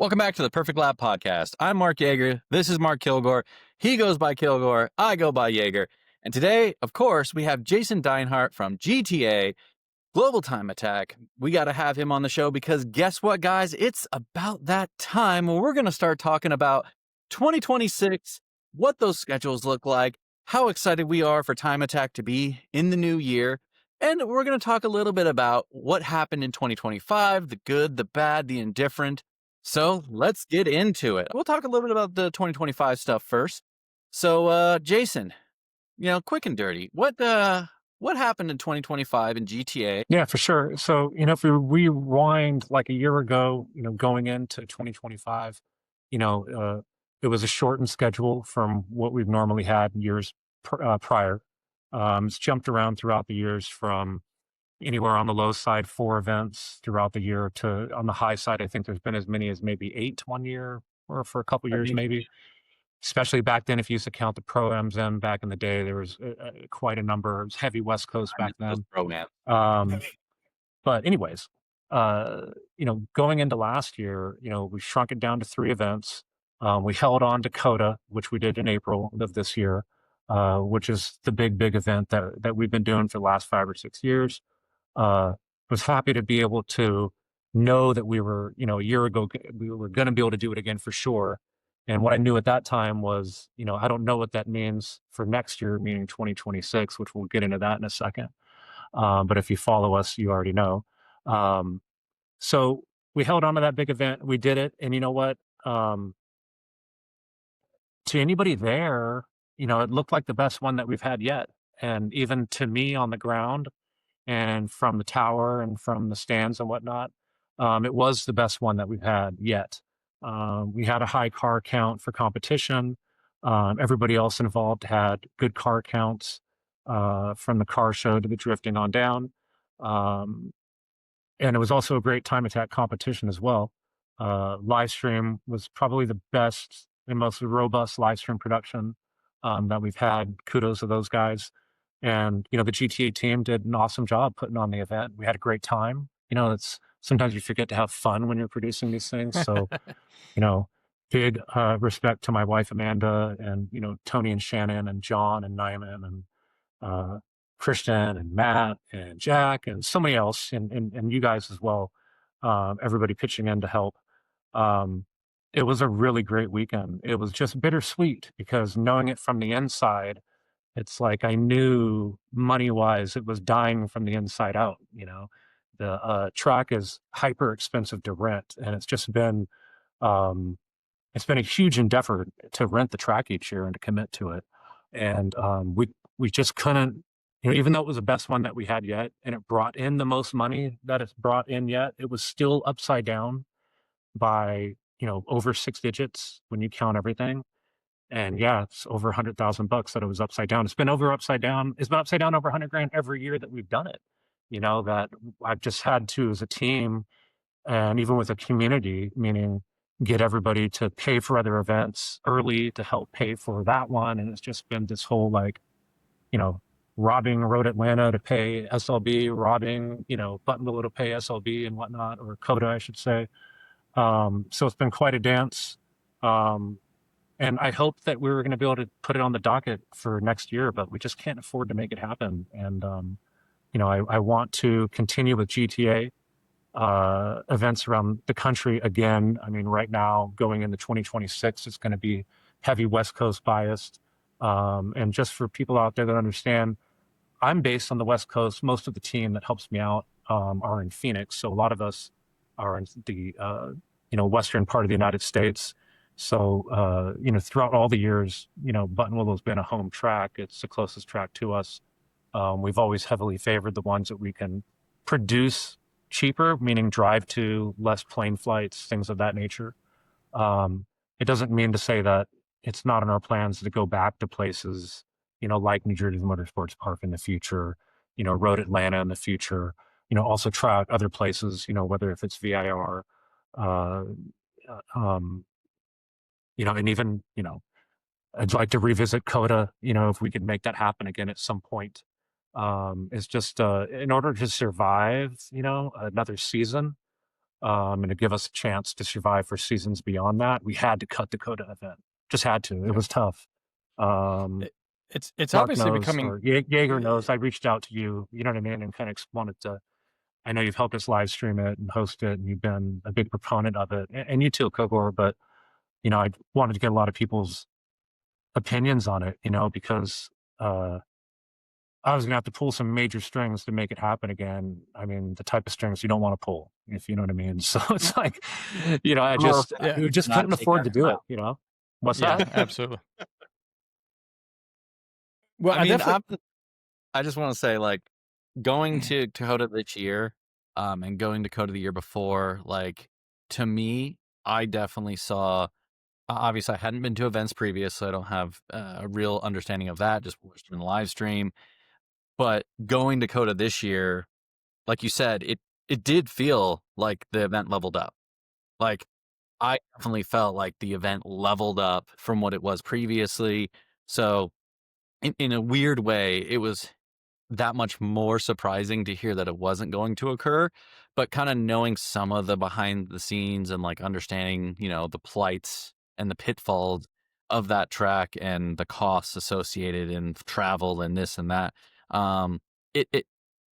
Welcome back to the Perfect Lap Podcast. I'm Mark Jager. This is Mark Kilgore. He goes by Kilgore. I go by Jager. And today, of course, we have Jason Dienhart from GTA, Global Time Attack. We got to have him on the show because guess what, guys? It's about that time where we're going to start talking about 2026, what those schedules look like, how excited we are for Time Attack to be in the new year. And we're going to talk a little bit about what happened in 2025, the good, the bad, the indifferent. So let's get into it. We'll talk a little bit about the 2025 stuff first. So, Jason, quick and dirty, what happened in 2025 in GTA? Yeah, for sure. So, if we rewind like a year ago, going into 2025, it was a shortened schedule from what we've normally had years prior. It's jumped around throughout the years from anywhere on the low side, 4 events throughout the year to on the high side. I think there's been as many as maybe 8 one year or for a couple years, maybe. Especially back then, if you used to count the pro-ams in back in the day, there was quite a number. It was heavy West Coast back then. But anyways, going into last year, we shrunk it down to 3 events. We held on to CODA, which we did in April of this year, which is the big event that we've been doing for the last 5 or 6 years. Was happy to be able to know that we were, a year ago, we were going to be able to do it again for sure. And what I knew at that time was, I don't know what that means for next year, meaning 2026, which we'll get into that in a second. But if you follow us, you already know. So we held on to that big event. We did it. And you know what? To anybody there, it looked like the best one that we've had yet. And even to me on the ground and from the tower and from the stands and whatnot, it was the best one that we've had yet. We had a high car count for competition. Everybody else involved had good car counts from the car show to the drifting on down. And it was also a great Time Attack competition as well. Live stream was probably the best and most robust live stream production that we've had. Kudos to those guys. And, the GTA team did an awesome job putting on the event. We had a great time. It's sometimes you forget to have fun when you're producing these things. So, big respect to my wife, Amanda, and, Tony and Shannon and John and Nyman and Christian and Matt and Jack and somebody else and you guys as well. Everybody pitching in to help. It was a really great weekend. It was just bittersweet because knowing it from the inside, it's like I knew money-wise it was dying from the inside out. The track is hyper expensive to rent, and it's just been it's been a huge endeavor to rent the track each year and to commit to it. And we just couldn't, even though it was the best one that we had yet, and it brought in the most money that it's brought in yet, it was still upside down by over 6 digits when you count everything. And yeah, it's over $100,000 that it was upside down. It's been upside down over 100 grand every year that we've done it. That I've just had to, as a team and even with a community, meaning get everybody to pay for other events early to help pay for that one. And it's just been this whole robbing Road Atlanta to pay SLB, robbing, Buttonwillow to pay SLB and whatnot, or CODA, I should say. So it's been quite a dance. And I hoped that we were going to be able to put it on the docket for next year, but we just can't afford to make it happen. And, I want to continue with GTA events around the country again. I mean, right now, going into 2026, it's going to be heavy West Coast biased. And just for people out there that understand, I'm based on the West Coast. Most of the team that helps me out are in Phoenix. So a lot of us are in the, western part of the United States. So, throughout all the years, Buttonwillow's been a home track. It's the closest track to us. We've always heavily favored the ones that we can produce cheaper, meaning drive to, less plane flights, things of that nature. It doesn't mean to say that it's not in our plans to go back to places, like New Jersey Motorsports Park in the future, Road Atlanta in the future, also try out other places, whether if it's VIR, and even, I'd like to revisit CODA, if we could make that happen again at some point. It's just in order to survive, another season, and to give us a chance to survive for seasons beyond that, we had to cut the Coda event. Just had to. It was tough. It, it's Mark obviously knows, becoming. or Jaeger knows. I reached out to you, you know what I mean, and kind of wanted to. I know you've helped us live stream it and host it, and you've been a big proponent of it, and you too, Kilgore. But I wanted to get a lot of people's opinions on it, because I was gonna have to pull some major strings to make it happen again. I mean, the type of strings you don't want to pull, if you know what I mean. So it's like, I just Yeah, we just couldn't afford to do it. What's Yeah, that? absolutely. Well, I mean, I just want to say, like, going to Coda this year, and going to Coda the year before, like, to me, I definitely saw. Obviously, I hadn't been to events previous, so I don't have a real understanding of that. Just watched in the live stream, but going to Coda this year, like you said, it did feel like the event leveled up. Like, I definitely felt like the event leveled up from what it was previously. So, in a weird way, it was that much more surprising to hear that it wasn't going to occur, but kind of knowing some of the behind the scenes and like understanding, the plights and the pitfalls of that track and the costs associated and travel and this and that. It, it,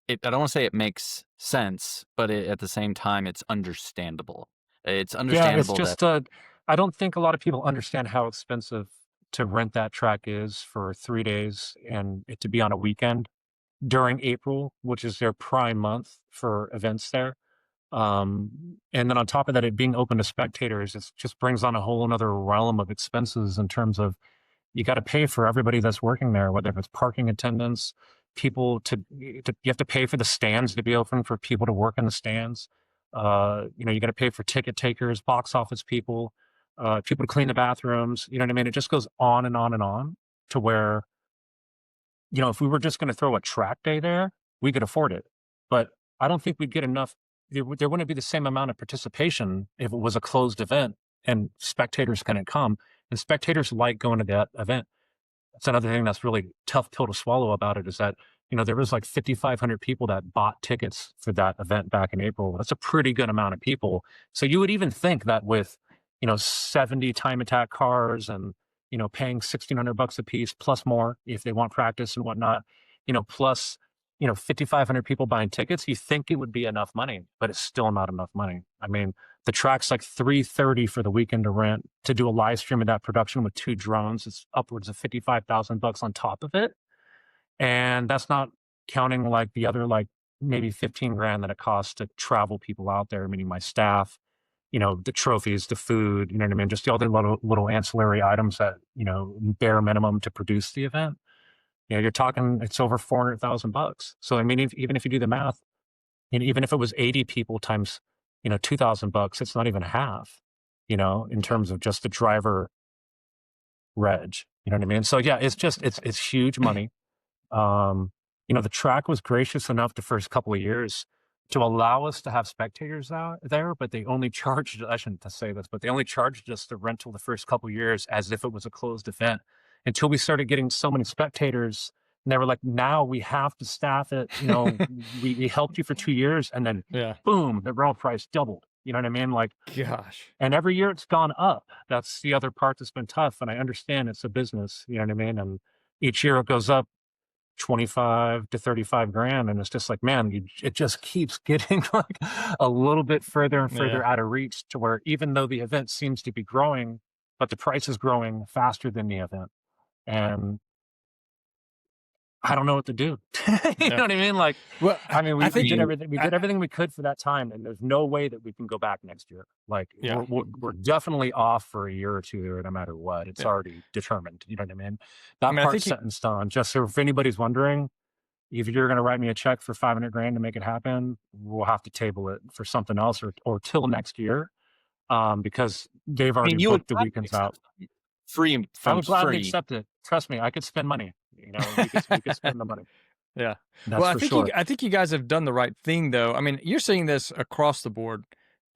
I don't want to say it makes sense, but at the same time, it's understandable. It's Yeah, it's understandable that, just I don't think a lot of people understand how expensive to rent that track is for 3 days and it to be on a weekend during April, which is their prime month for events there. And then on top of that, it being open to spectators, it just brings on a whole another realm of expenses in terms of you got to pay for everybody that's working there, whether it's parking attendants, people you have to pay for the stands to be open for people to work in the stands. You got to pay for ticket takers, box office people, people to clean the bathrooms. You know what I mean? It just goes on and on and on to where, if we were just going to throw a track day there, we could afford it. But I don't think we'd get enough. There wouldn't be the same amount of participation if it was a closed event and spectators couldn't come. And spectators like going to that event. That's another thing that's really tough pill to swallow about it is that, there was like 5,500 people that bought tickets for that event back in April. That's a pretty good amount of people. So you would even think that with, 70 time attack cars and, paying $1,600 a piece plus more if they want practice and whatnot, plus, 5,500 people buying tickets, you think it would be enough money, but it's still not enough money. I mean, the track's like $330 for the weekend to rent. To do a live stream of that production with 2 drones, it's upwards of $55,000 on top of it. And that's not counting like the other, like maybe 15 grand that it costs to travel people out there, meaning my staff, the trophies, the food, you know what I mean? Just the other little ancillary items that, bare minimum to produce the event. You're talking, it's over $400,000. So, I mean, even if you do the math, and even if it was 80 people times, $2,000, it's not even half, in terms of just the driver reg. You know what I mean? So yeah, it's huge money. The track was gracious enough the first couple of years to allow us to have spectators out there, but they only charged, I shouldn't say this, but they only charged us the rental the first couple of years as if it was a closed event until we started getting so many spectators. And they were like, now we have to staff it. We helped you for 2 years and then Yeah. boom, the rental price doubled. You know what I mean? Like, Gosh. and every year it's gone up. That's the other part that's been tough. And I understand it's a business, you know what I mean? And each year it goes up 25 to 35 grand. And it's just like, man, it just keeps getting like a little bit further and further out of reach to where even though the event seems to be growing, but the price is growing faster than the event. And I don't know what to do. You know what I mean? Like, Well, I mean, we think did everything. We did everything we could for that time, and there's no way that we can go back next year. Like, Yeah. we're definitely off for a year or two there, no matter what. It's already determined. You know what I mean? That I part's think set in stone. Just so if anybody's wondering, if you're going to write me a check for 500 grand to make it happen, we'll have to table it for something else or till next year, because they've I already mean, you would booked the weekends out. free I from would gladly free. accept it. Trust me, I could spend money. We could spend the money. Yeah. That's Well, for sure. I think you guys have done the right thing, though. I mean, you're seeing this across the board,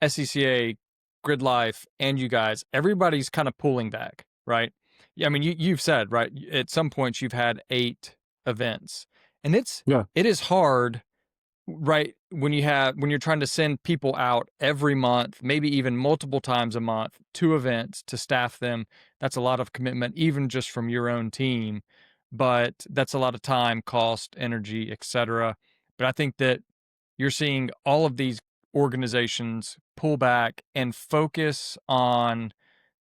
SCCA, Grid Life, and you guys. Everybody's kind of pulling back, right? Yeah. I mean, you've said, right, at some points you've had 8 events, and it is hard right, when you're trying to send people out every month, maybe even multiple times a month to events to staff them, that's a lot of commitment, even just from your own team. But that's a lot of time, cost, energy, etc. But I think that you're seeing all of these organizations pull back and focus on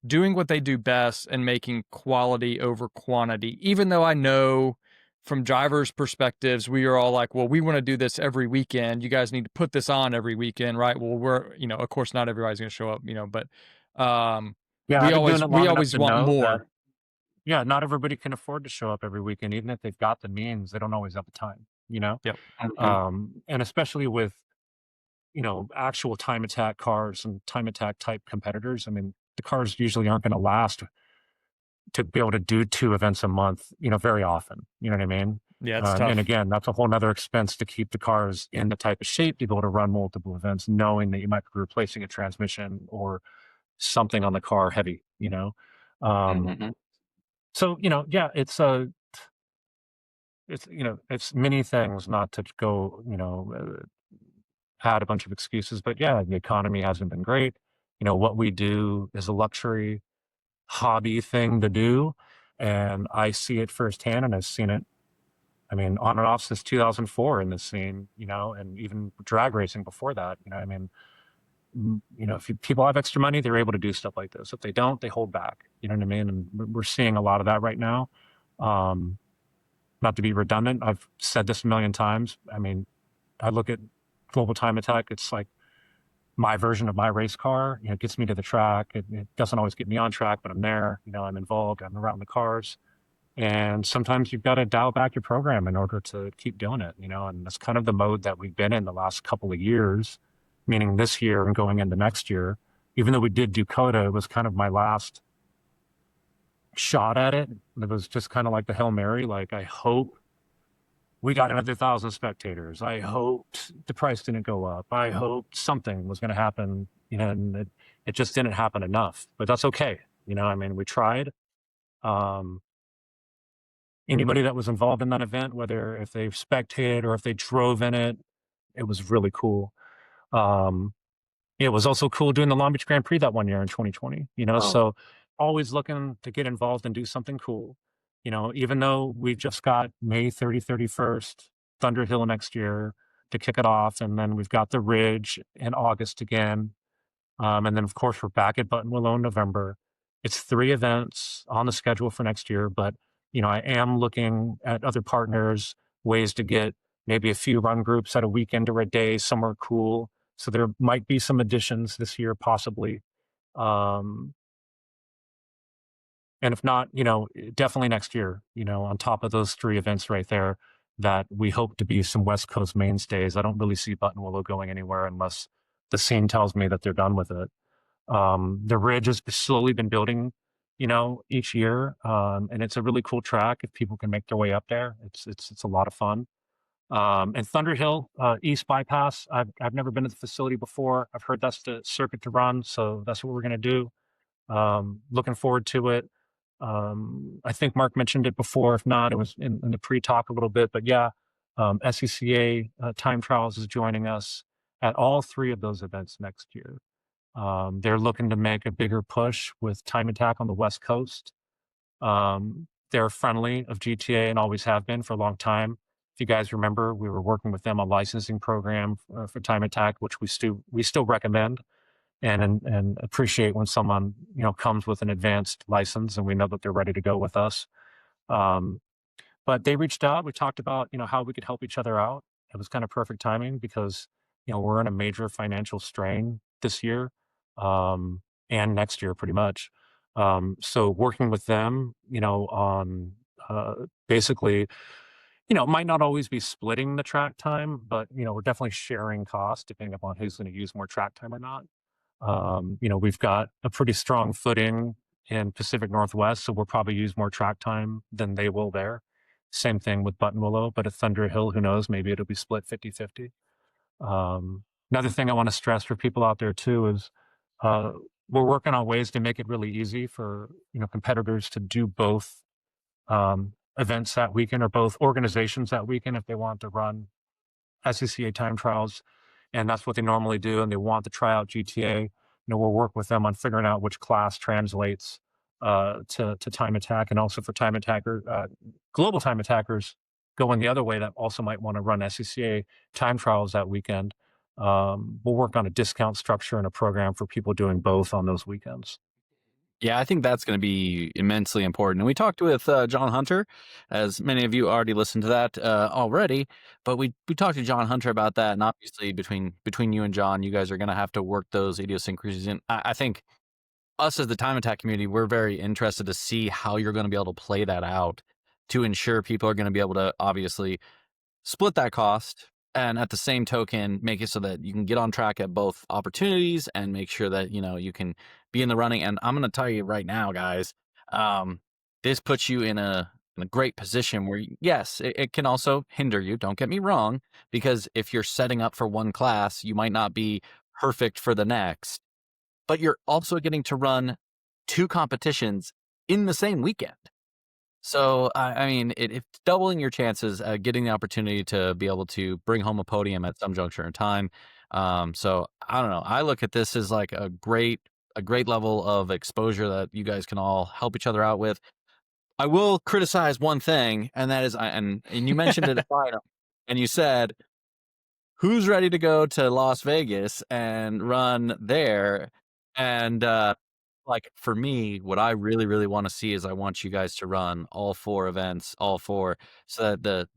doing what they do best and making quality over quantity. Even though I know from drivers' perspectives, we are all like, well, we want to do this every weekend. You guys need to put this on every weekend, right? Well, we're, of course, not everybody's going to show up, but Yeah, I've been doing it we long enough always to want know that, more. yeah, not everybody can afford to show up every weekend. Even if they've got the means, they don't always have the time, Yep. and especially with, actual time attack cars and time attack type competitors. I mean, the cars usually aren't going to last to be able to do 2 events a month, very often. You know what I mean? Yeah, it's And tough. again, that's a whole nother expense to keep the cars in the type of shape to be able to run multiple events, knowing that you might be replacing a transmission or something on the car heavy. Um, so, yeah, it's many things, not to go, add a bunch of excuses, but yeah, the economy hasn't been great. What we do is a luxury hobby thing to do. And I see it firsthand, and I've seen it, I mean, on and off since 2004 in this scene, and even drag racing before that. I mean, if people have extra money, they're able to do stuff like this. If they don't, they hold back. You know what I mean? And we're seeing a lot of that right now. Not to be redundant, I've said this a million times. I mean, I look at Global Time Attack, it's like my version of my race car. It gets me to the track. It doesn't always get me on track, but I'm there. I'm involved. I'm around the cars. And sometimes you've got to dial back your program in order to keep doing it, and that's kind of the mode that we've been in the last couple of years, meaning this year and going into next year. Even though we did do Coda, it was kind of my last shot at it. It was just kind of like the Hail Mary. Like, I hope we got another 1,000 spectators. I hoped the price didn't go up. I hoped something was going to happen, and it just didn't happen enough. But that's okay. I mean, we tried. Anybody that was involved in that event, whether if they spectated or if they drove in it, it was really cool. It was also cool doing the Long Beach Grand Prix that one year in 2020, so always looking to get involved and do something cool. Even though we've just got May 30, 31st, Thunder Hill next year to kick it off. And then we've got the Ridge in August again. And then, of course, we're back at Button Willow in November. It's 3 events on the schedule for next year, but, I am looking at other partners, ways to get maybe a few run groups at a weekend or a day somewhere cool. So there might be some additions this year, possibly. And if not, definitely next year, on top of those 3 events right there, that we hope to be some West Coast mainstays. I don't really see Button Willow going anywhere unless the scene tells me that they're done with it. The Ridge has slowly been building, each year. And it's a really cool track. If people can make their way up there, it's a lot of fun. And Thunder Hill, East Bypass, I've never been to the facility before. I've heard that's the circuit to run. So that's what we're going to do. Looking forward to it. I think Mark mentioned it before. If not, it was in the pre-talk a little bit, but yeah, SCCA Time Trials is joining us at all 3 of those events next year. They're looking to make a bigger push with Time Attack on the West Coast. They're friendly of GTA and always have been for a long time. If you guys remember, we were working with them on licensing program for Time Attack, which we still recommend and appreciate when someone comes with an advanced license and we know that they're ready to go with us. But they reached out. We talked about how we could help each other out. It was kind of perfect timing because we're in a major financial strain this year and next year pretty much. So working with them, on basically, it might not always be splitting the track time, but we're definitely sharing costs depending upon who's going to use more track time or not. We've got a pretty strong footing in Pacific Northwest, so we'll probably use more track time than they will there. Same thing with Button Willow, but at Thunder Hill, who knows, maybe it'll be split 50-50. Another thing I want to stress for people out there too is we're working on ways to make it really easy for competitors to do both events that weekend or both organizations that weekend if they want to run SCCA time trials, and that's what they normally do, and they want to try out GTA. We'll work with them on figuring out which class translates to time attack, and also for global time attackers going the other way that also might want to run SCCA time trials that weekend. We'll work on a discount structure and a program for people doing both on those weekends. Yeah, I think that's going to be immensely important. And we talked with John Hunter, as many of you already listened to that already. But we talked to John Hunter about that, and obviously between you and John, you guys are going to have to work those idiosyncrasies in. I think us as the time attack community, we're very interested to see how you're going to be able to play that out to ensure people are going to be able to obviously split that cost, and at the same token make it so that you can get on track at both opportunities and make sure that you can be in the running. And I'm going to tell you right now, guys, this puts you in a great position where, yes, it can also hinder you, don't get me wrong, because if you're setting up for one class, you might not be perfect for the next, but you're also getting to run 2 competitions in the same weekend. So, I mean, it's doubling your chances at getting the opportunity to be able to bring home a podium at some juncture in time. So I don't know. I look at this as like a great level of exposure that you guys can all help each other out with. I will criticize one thing, and that is, and you mentioned it, and you said, who's ready to go to Las Vegas and run there? And like for me, what I really, really want to see is I want you guys to run all 4 events, all 4, so that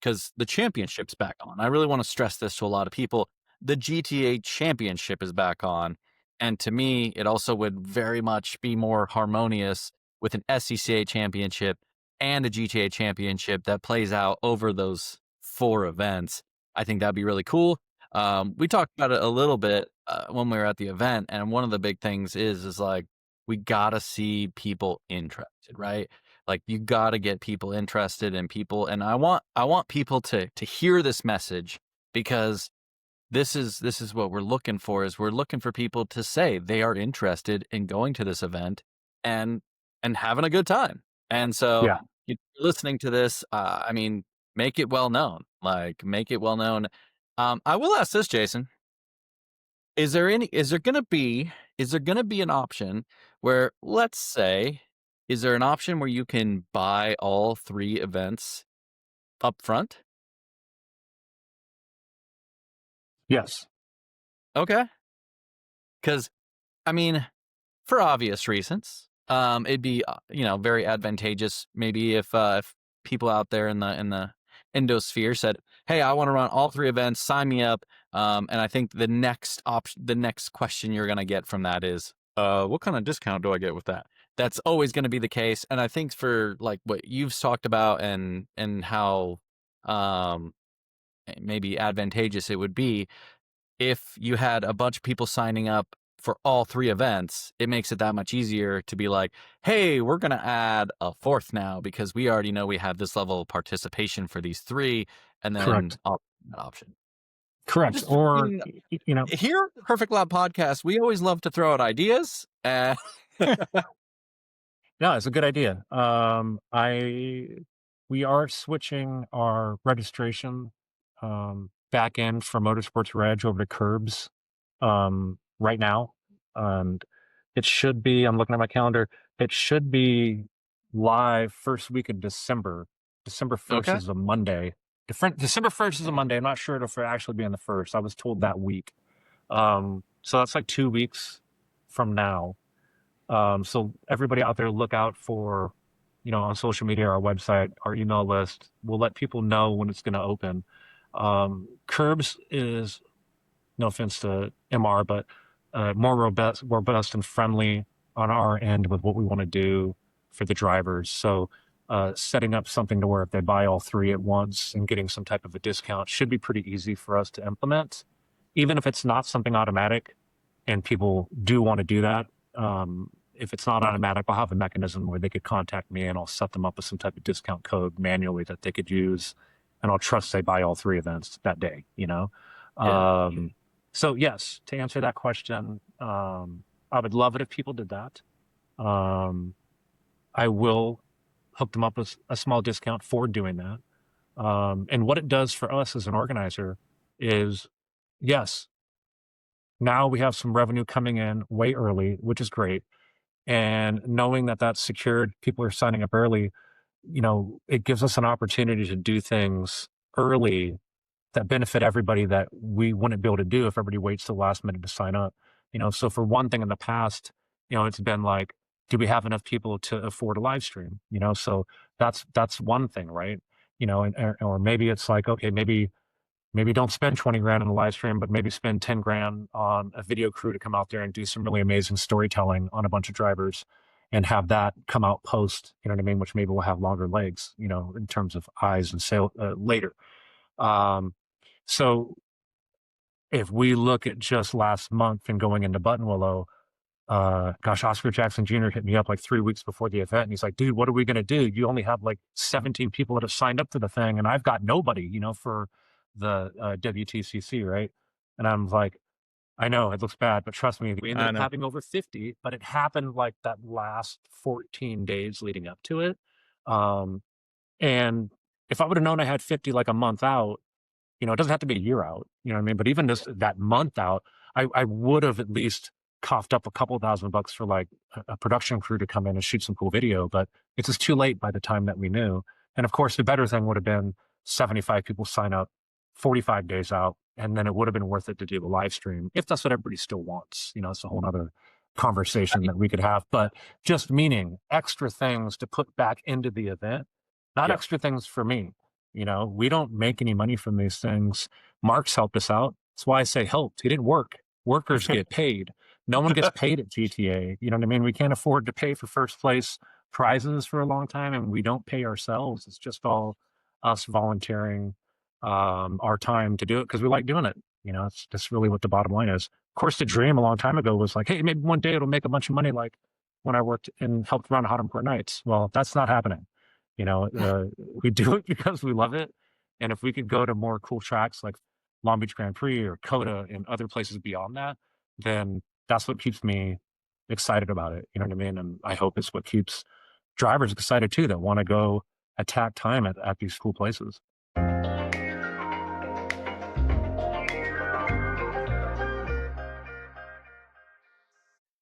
because the championship's back on. I really want to stress this to a lot of people. The GTA championship is back on. And to me, it also would very much be more harmonious with an SCCA championship and a GTA championship that plays out over those 4 events. I think that'd be really cool. We talked about it a little bit when we were at the event, and one of the big things is like, we gotta see people interested, right? Like you gotta get people interested in people, and I want people to hear this message, because this is what we're looking for. Is we're looking for people to say they are interested in going to this event and having a good time. And so, Yeah. you're listening to this, I mean, make it well known. Like make it well known. I will ask this, Jason. Is there gonna be an option where, let's say, is there an option where you can buy all 3 events up front? Yes. Okay. Because, I mean, for obvious reasons, it'd be very advantageous maybe if people out there in the endosphere said, "Hey, I want to run all 3 events. Sign me up." And I think the next question you're gonna get from that is, "What kind of discount do I get with that?" That's always going to be the case, and I think for like what you've talked about and how um, maybe advantageous it would be if you had a bunch of people signing up for all 3 events. It makes it that much easier to be like, hey, we're going to add a 4th now because we already know we have this level of participation for these 3, and then Correct. that option. Correct. Just, Or, here at Perfect Lab Podcast, we always love to throw out ideas. no, it's a good idea. We are switching our registration back end from Motorsports Reg over to Curbs right now. And it should be, I'm looking at my calendar, it should be live first week of December. December 1st Okay. is a Monday. December 1st is a Monday. I'm not sure it'll actually be on the 1st. I was told that week. So that's like 2 weeks from now. So everybody out there, look out for, on social media, our website, our email list. We'll let people know when it's going to open. Curbs is, no offense to MR, but more robust and friendly on our end with what we want to do for the drivers. So setting up something to where if they buy all 3 at once and getting some type of a discount should be pretty easy for us to implement, even if it's not something automatic and people do want to do that. If it's not automatic, I'll have a mechanism where they could contact me and I'll set them up with some type of discount code manually that they could use, and I'll trust they buy all 3 events that day, Yeah. So yes, to answer that question, I would love it if people did that. I will hook them up with a small discount for doing that. And what it does for us as an organizer is, yes, now we have some revenue coming in way early, which is great. And knowing that that's secured, people are signing up early, it gives us an opportunity to do things early that benefit everybody that we wouldn't be able to do if everybody waits till the last minute to sign up. So for one thing in the past, it's been like, do we have enough people to afford a live stream? So that's one thing, right? Or maybe it's like, okay, maybe don't spend 20 grand on a live stream, but maybe spend 10 grand on a video crew to come out there and do some really amazing storytelling on a bunch of drivers and have that come out post, you know what I mean? Which maybe will have longer legs, in terms of eyes and sale later. So if we look at just last month and going into Buttonwillow, Oscar Jackson Jr. hit me up like 3 weeks before the event. And he's like, dude, what are we going to do? You only have like 17 people that have signed up for the thing. And I've got nobody, for the WTCC, right? And I'm like, I know it looks bad, but trust me, we ended up having over 50, but it happened like that last 14 days leading up to it. And if I would have known I had 50 like a month out, it doesn't have to be a year out, you know what I mean? But even just that month out, I would have at least coughed up a couple $1,000 for like a production crew to come in and shoot some cool video, but it's just too late by the time that we knew. And of course, the better thing would have been 75 people sign up 45 days out, and then it would have been worth it to do the live stream if that's what everybody still wants. It's a whole other conversation that we could have, but just meaning extra things to put back into the event, not extra things for me. We don't make any money from these things. Mark's helped us out. That's why I say helped. He didn't work. Workers get paid. No one gets paid at GTA. You know what I mean? We can't afford to pay for first place prizes for a long time, and we don't pay ourselves. It's just all us volunteering our time to do it because we like doing it. It's just really what the bottom line is. Of course, the dream a long time ago was like, hey, maybe one day it'll make a bunch of money like when I worked and helped run Hot Import Nights. Well, that's not happening. We do it because we love it. And if we could go to more cool tracks like Long Beach Grand Prix or Coda and other places beyond that, then that's what keeps me excited about it. You know what I mean? And I hope it's what keeps drivers excited too, that want to go attack time at these cool places.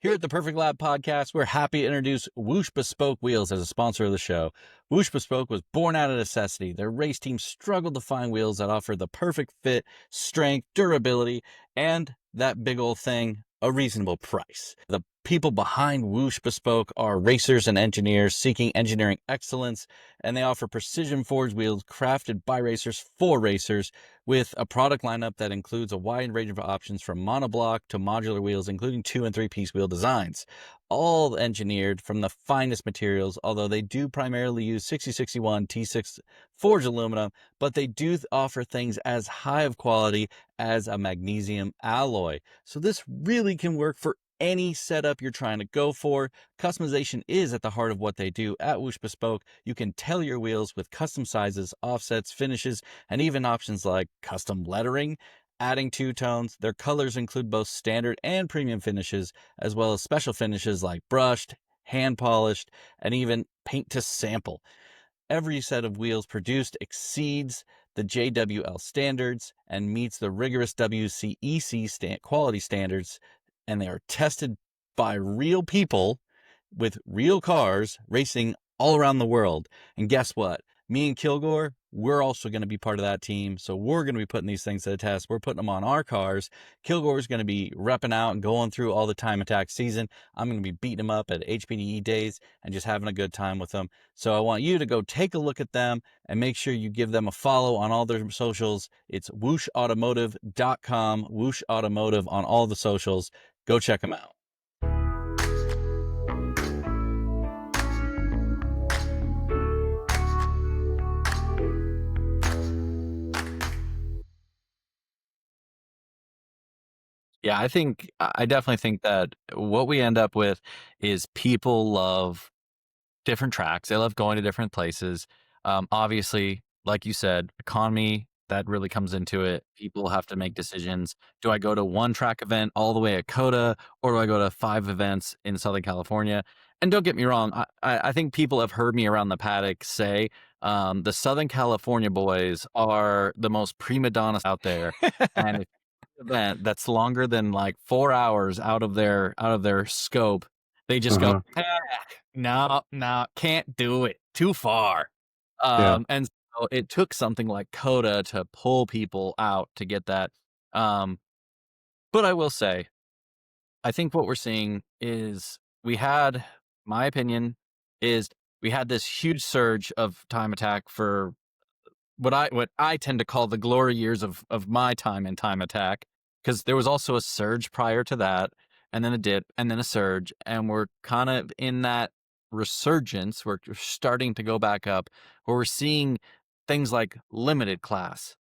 Here at the Perfect Lab Podcast, we're happy to introduce Whoosh Bespoke Wheels as a sponsor of the show. Whoosh Bespoke was born out of necessity. Their race team struggled to find wheels that offer the perfect fit, strength, durability, and that big old thing, a reasonable price. The people behind Whoosh Bespoke are racers and engineers seeking engineering excellence, and they offer precision forged wheels crafted by racers for racers with a product lineup that includes a wide range of options from monoblock to modular wheels, including 2- and 3-piece wheel designs, all engineered from the finest materials, although they do primarily use 6061 T6 forged aluminum, but they do offer things as high of quality as a magnesium alloy. So this really can work for any setup you're trying to go for. Customization is at the heart of what they do at Whoosh Bespoke. You can tailor your wheels with custom sizes, offsets, finishes, and even options like custom lettering, adding two-tones. Their colors include both standard and premium finishes, as well as special finishes like brushed, hand-polished, and even paint to sample. Every set of wheels produced exceeds the JWL standards and meets the rigorous WCEC quality standards, and they are tested by real people with real cars racing all around the world. And guess what? Me and Kilgore, we're also going to be part of that team. So we're going to be putting these things to the test. We're putting them on our cars. Kilgore's going to be repping out and going through all the time attack season. I'm going to be beating them up at HPDE days and just having a good time with them. So I want you to go take a look at them and make sure you give them a follow on all their socials. It's whooshautomotive.com, Whoosh Automotive on all the socials. Go check them out. Yeah, I definitely think that what we end up with is people love different tracks. They love going to different places. Obviously, like you said, economy, that really comes into it. People have to make decisions. Do I go to one track event all the way at Coda, or do I go to 5 events in Southern California? And don't get me wrong, I think people have heard me around the paddock say, The Southern California boys are the most prima donnas out there, and if you have an event that's longer than like 4 hours out of their scope, they just go, no, can't do it, too far. Yeah. And so it took something like Coda to pull people out to get that. But I will say, I think what we're seeing is my opinion is we had this huge surge of time attack for what I tend to call the glory years of my time in time attack, because there was also a surge prior to that, and then a dip, and then a surge, and we're kind of in that resurgence. We're starting to go back up, where we're seeing things like limited class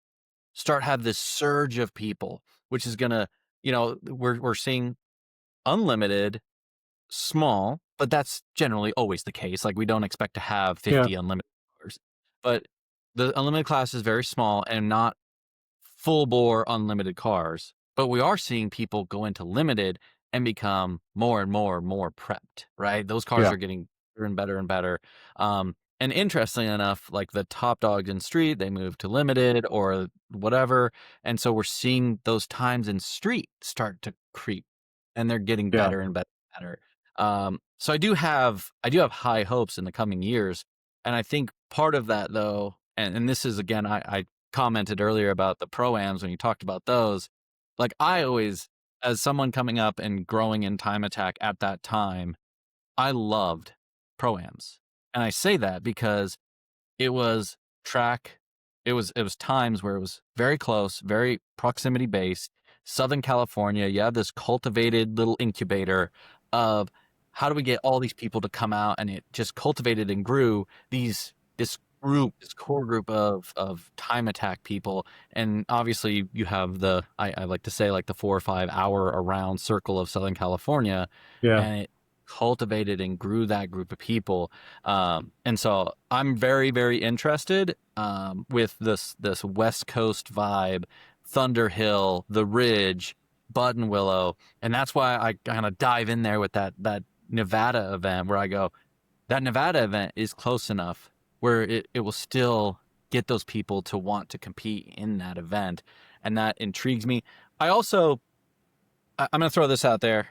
have this surge of people, which is gonna, we're seeing unlimited small, but that's generally always the case. Like, we don't expect to have 50 unlimited cars, but the unlimited class is very small and not full bore unlimited cars. But we are seeing people go into limited and become more and more prepped, right? Those cars are getting better and better and better. And interestingly enough, like the top dogs in street, they move to limited or whatever. And so we're seeing those times in street start to creep, and they're getting better and better and better. So I do have high hopes in the coming years. And I think part of that, though, and this is, again, I commented earlier about the pro-ams when you talked about those. Like, I always, as someone coming up and growing in time attack at that time, I loved pro-ams. And I say that because it was track, it was times where it was very close, very proximity based. Southern California, you have this cultivated little incubator of how do we get all these people to come out, and it just cultivated and grew this core group of time attack people. And obviously you have I like to say, like, the 4 or 5 hour around circle of Southern California, and it cultivated and grew that group of people. And so I'm very, very interested with this West Coast vibe, Thunderhill, the Ridge, Buttonwillow, and that's why I kind of dive in there with that Nevada event, where I go, that Nevada event is close enough where it will still get those people to want to compete in that event. And that intrigues me. I'm going to throw this out there.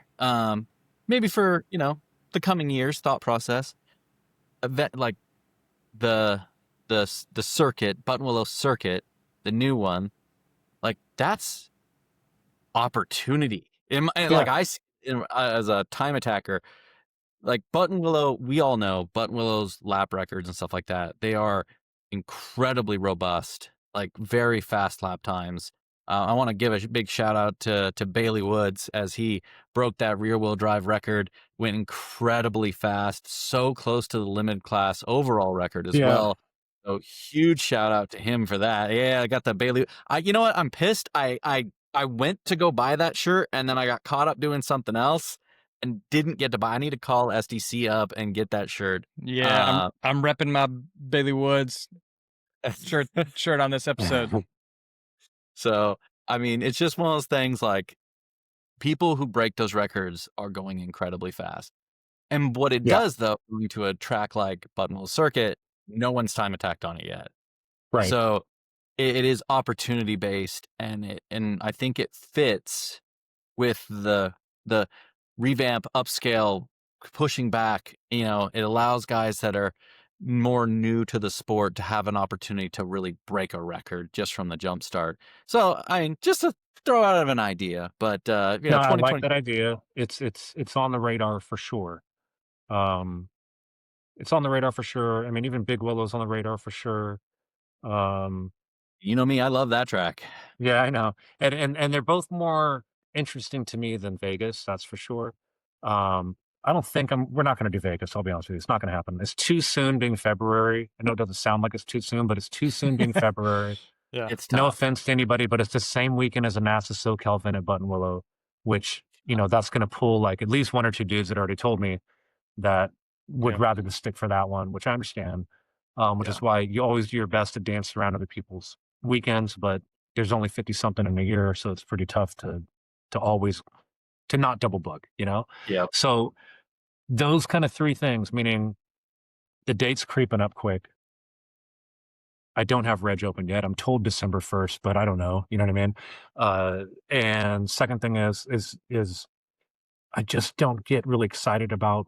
Maybe for, the coming years thought process, event like the circuit, Buttonwillow circuit, the new one, like, that's opportunity. Like, I see as a time attacker, like Buttonwillow, we all know Buttonwillow's lap records and stuff like that. They are incredibly robust, like very fast lap times. I want to give a big shout out to Bailey Woods, as he broke that rear wheel drive record, went incredibly fast, so close to the limited class overall record as well. So huge shout out to him for that. Yeah, I got the Bailey. You know what? I'm pissed. I went to go buy that shirt, and then I got caught up doing something else and didn't get to buy. I need to call SDC up and get that shirt. Yeah, I'm repping my Bailey Woods shirt on this episode. So, I mean, it's just one of those things, like, people who break those records are going incredibly fast. And what it does, though, going to a track like Buttonwillow Circuit, no one's time attacked on it yet. Right. So it is opportunity based, and I think it fits with the revamp, upscale, pushing back. It allows guys that are more new to the sport to have an opportunity to really break a record just from the jump start. So, I mean, just to throw out an idea, but I like that idea. It's on the radar for sure. It's on the radar for sure. I mean, even Big Willow's on the radar for sure. You know me, I love that track. Yeah, I know. And they're both more interesting to me than Vegas, that's for sure. I don't think we're not going to do Vegas, I'll be honest with you. It's not going to happen. It's too soon being February. I know it doesn't sound like it's too soon, but it's too soon being February. Yeah. It's tough. No offense to anybody, but it's the same weekend as a NASA SoCal event at Buttonwillow, which, that's going to pull like at least one or two dudes that already told me that would rather just stick for that one, which I understand. Which is why you always do your best to dance around other people's weekends, but there's only 50 something in a year, so it's pretty tough to always to not double book, Yeah. So those kind of three things, meaning the date's creeping up quick, I don't have Reg open yet. I'm told December 1st, but I don't know. You know what I mean? And second thing is I just don't get really excited about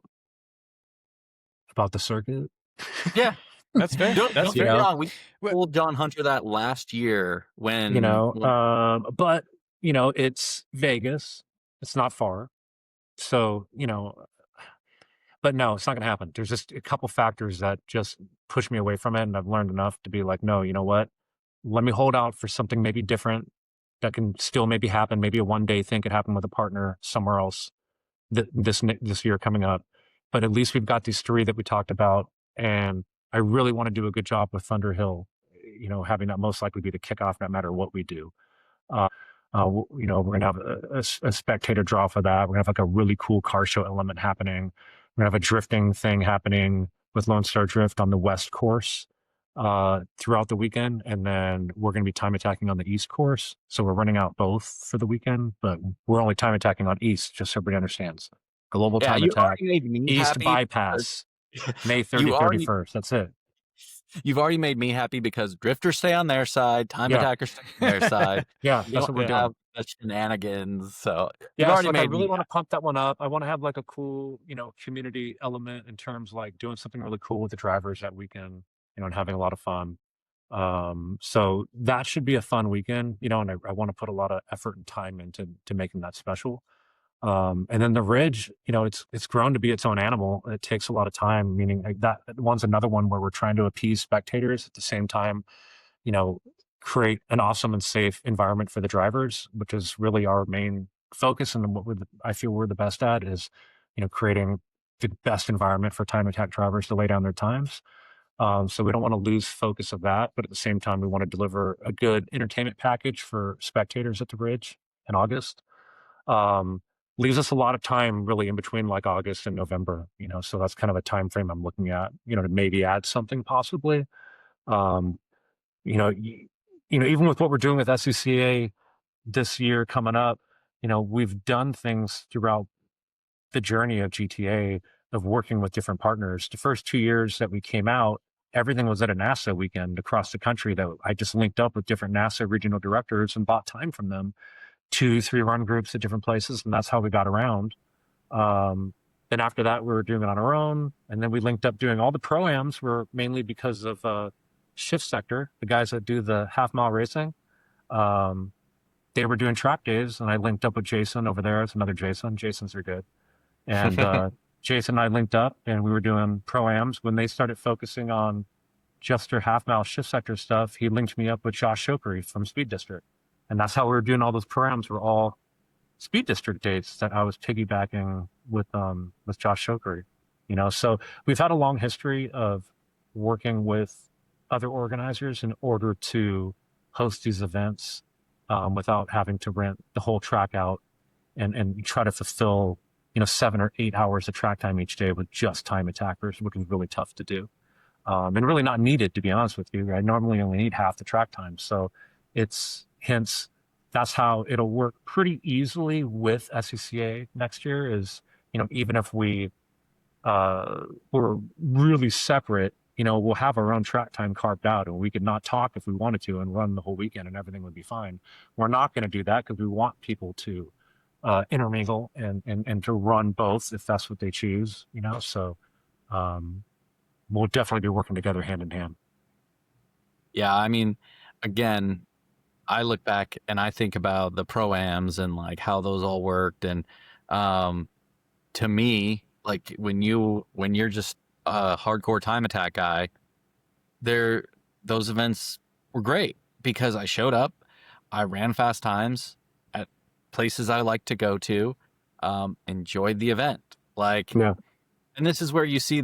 the circuit. Yeah, That's fair. don't That's get me fair. wrong. We Well- told John Hunter that last year when But it's Vegas. It's not far. So, but no, it's not going to happen. There's just a couple factors that just push me away from it. And I've learned enough to be like, no, you know what? Let me hold out for something maybe different that can still maybe happen. Maybe a one-day thing could happen with a partner somewhere else this year coming up. But at least we've got these three that we talked about. And I really want to do a good job with Thunder Hill, having that most likely be the kickoff no matter what we do. We're going to have a spectator draw for that. We're going to have like a really cool car show element happening. We're going to have a drifting thing happening with Lone Star Drift on the West course throughout the weekend. And then we're going to be time attacking on the East course. So we're running out both for the weekend, but we're only time attacking on East, just so everybody understands. Global time you attack, already made me East happy bypass, May 30, you already- 31st. That's it. You've already made me happy because drifters stay on their side, time attackers stay on their side. Yeah, You that's what don't we're doing. have the shenanigans. So you've Yeah, already I made really me want to pump that one up. I want to have like a cool, community element in terms like doing something really cool with the drivers that weekend, and having a lot of fun. So that should be a fun weekend, and I want to put a lot of effort and time into making that special. And then the Ridge, it's grown to be its own animal. It takes a lot of time, meaning like that one's another one where we're trying to appease spectators at the same time, create an awesome and safe environment for the drivers, which is really our main focus. And what I feel we're the best at is, creating the best environment for time attack drivers to lay down their times. So we don't want to lose focus of that, but at the same time, we want to deliver a good entertainment package for spectators at the Ridge in August. Leaves us a lot of time really in between like August and November, so that's kind of a time frame I'm looking at, to maybe add something possibly. Even with what we're doing with SCCA this year coming up, we've done things throughout the journey of GTA of working with different partners. The first 2 years that we came out, everything was at a NASA weekend across the country that I just linked up with different NASA regional directors and bought time from them, 2-3 run groups at different places. And that's how we got around. Then after that, we were doing it on our own. And then we linked up doing all the pro-ams were mainly because of Shift Sector, the guys that do the half-mile racing. They were doing track days, and I linked up with Jason over there. It's another Jason. Jasons are good. And Jason and I linked up, and we were doing pro-ams. When they started focusing on just their half-mile Shift Sector stuff, he linked me up with Josh Shokery from Speed District. And that's how we were doing all those pro-ams were all Speed District dates that I was piggybacking with Josh Shokery. So we've had a long history of working with other organizers in order to host these events without having to rent the whole track out and try to fulfill 7 or 8 hours of track time each day with just time attackers, which is really tough to do and really not needed, to be honest with you. I normally only need half the track time, so hence that's how it'll work pretty easily with SCCA next year. Is even if we're really separate, we'll have our own track time carved out, and we could not talk if we wanted to and run the whole weekend and everything would be fine. We're not going to do that because we want people to intermingle and to run both if that's what they choose, so we'll definitely be working together hand in hand. Yeah, I mean, again, I look back and I think about the pro-ams and like how those all worked. And to me, like when you're just a hardcore time attack guy, those events were great because I showed up, I ran fast times at places I like to go to, enjoyed the event. And this is where you see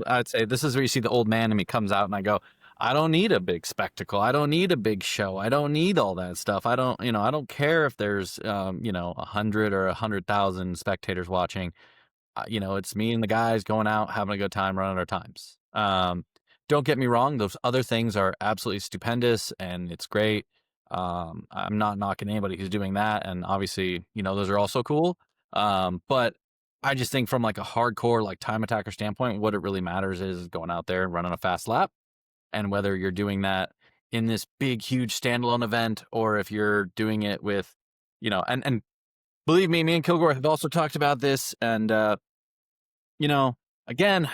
I'd say this is where you see the old man in me comes out and I go, I don't need a big spectacle. I don't need a big show. I don't need all that stuff. I don't care if there's, 100 or 100,000 spectators watching. It's me and the guys going out, having a good time, running our times. Don't get me wrong. Those other things are absolutely stupendous and it's great. I'm not knocking anybody who's doing that. And obviously, those are also cool. But I just think from like a hardcore, like time attacker standpoint, what it really matters is going out there and running a fast lap and whether you're doing that in this big, huge standalone event, or if you're doing it with, and believe me, me and Kilgore have also talked about this. And, again,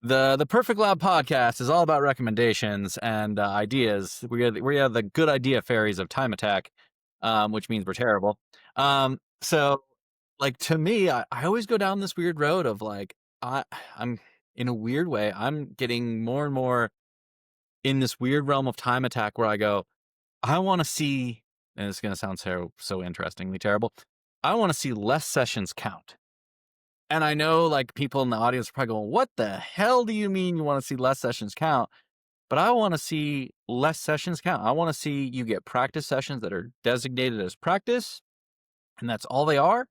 the Perfect Lab podcast is all about recommendations and ideas. We are the good idea fairies of time attack, which means we're terrible. So like, to me, I always go down this weird road of like, I'm in a weird way, I'm getting more and more in this weird realm of time attack where I go, I want to see, and it's going to sound so interestingly terrible, I want to see less sessions count. And I know like people in the audience are probably going, what the hell do you mean you want to see less sessions count? But I want to see less sessions count. I want to see you get practice sessions that are designated as practice, and that's all they are.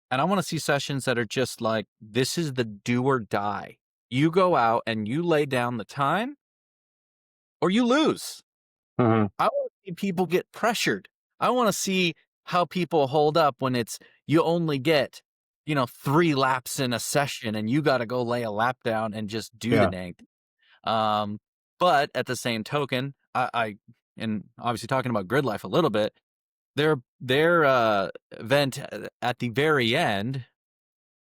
And I want to see sessions that are just like, this is the do or die. You go out and you lay down the time or you lose. Mhm. I want to see people get pressured. I want to see how people hold up when it's, you only get, 3 laps in a session and you got to go lay a lap down and just do the Yeah. dang thing. But at the same token, and obviously talking about grid life a little bit, their event at the very end.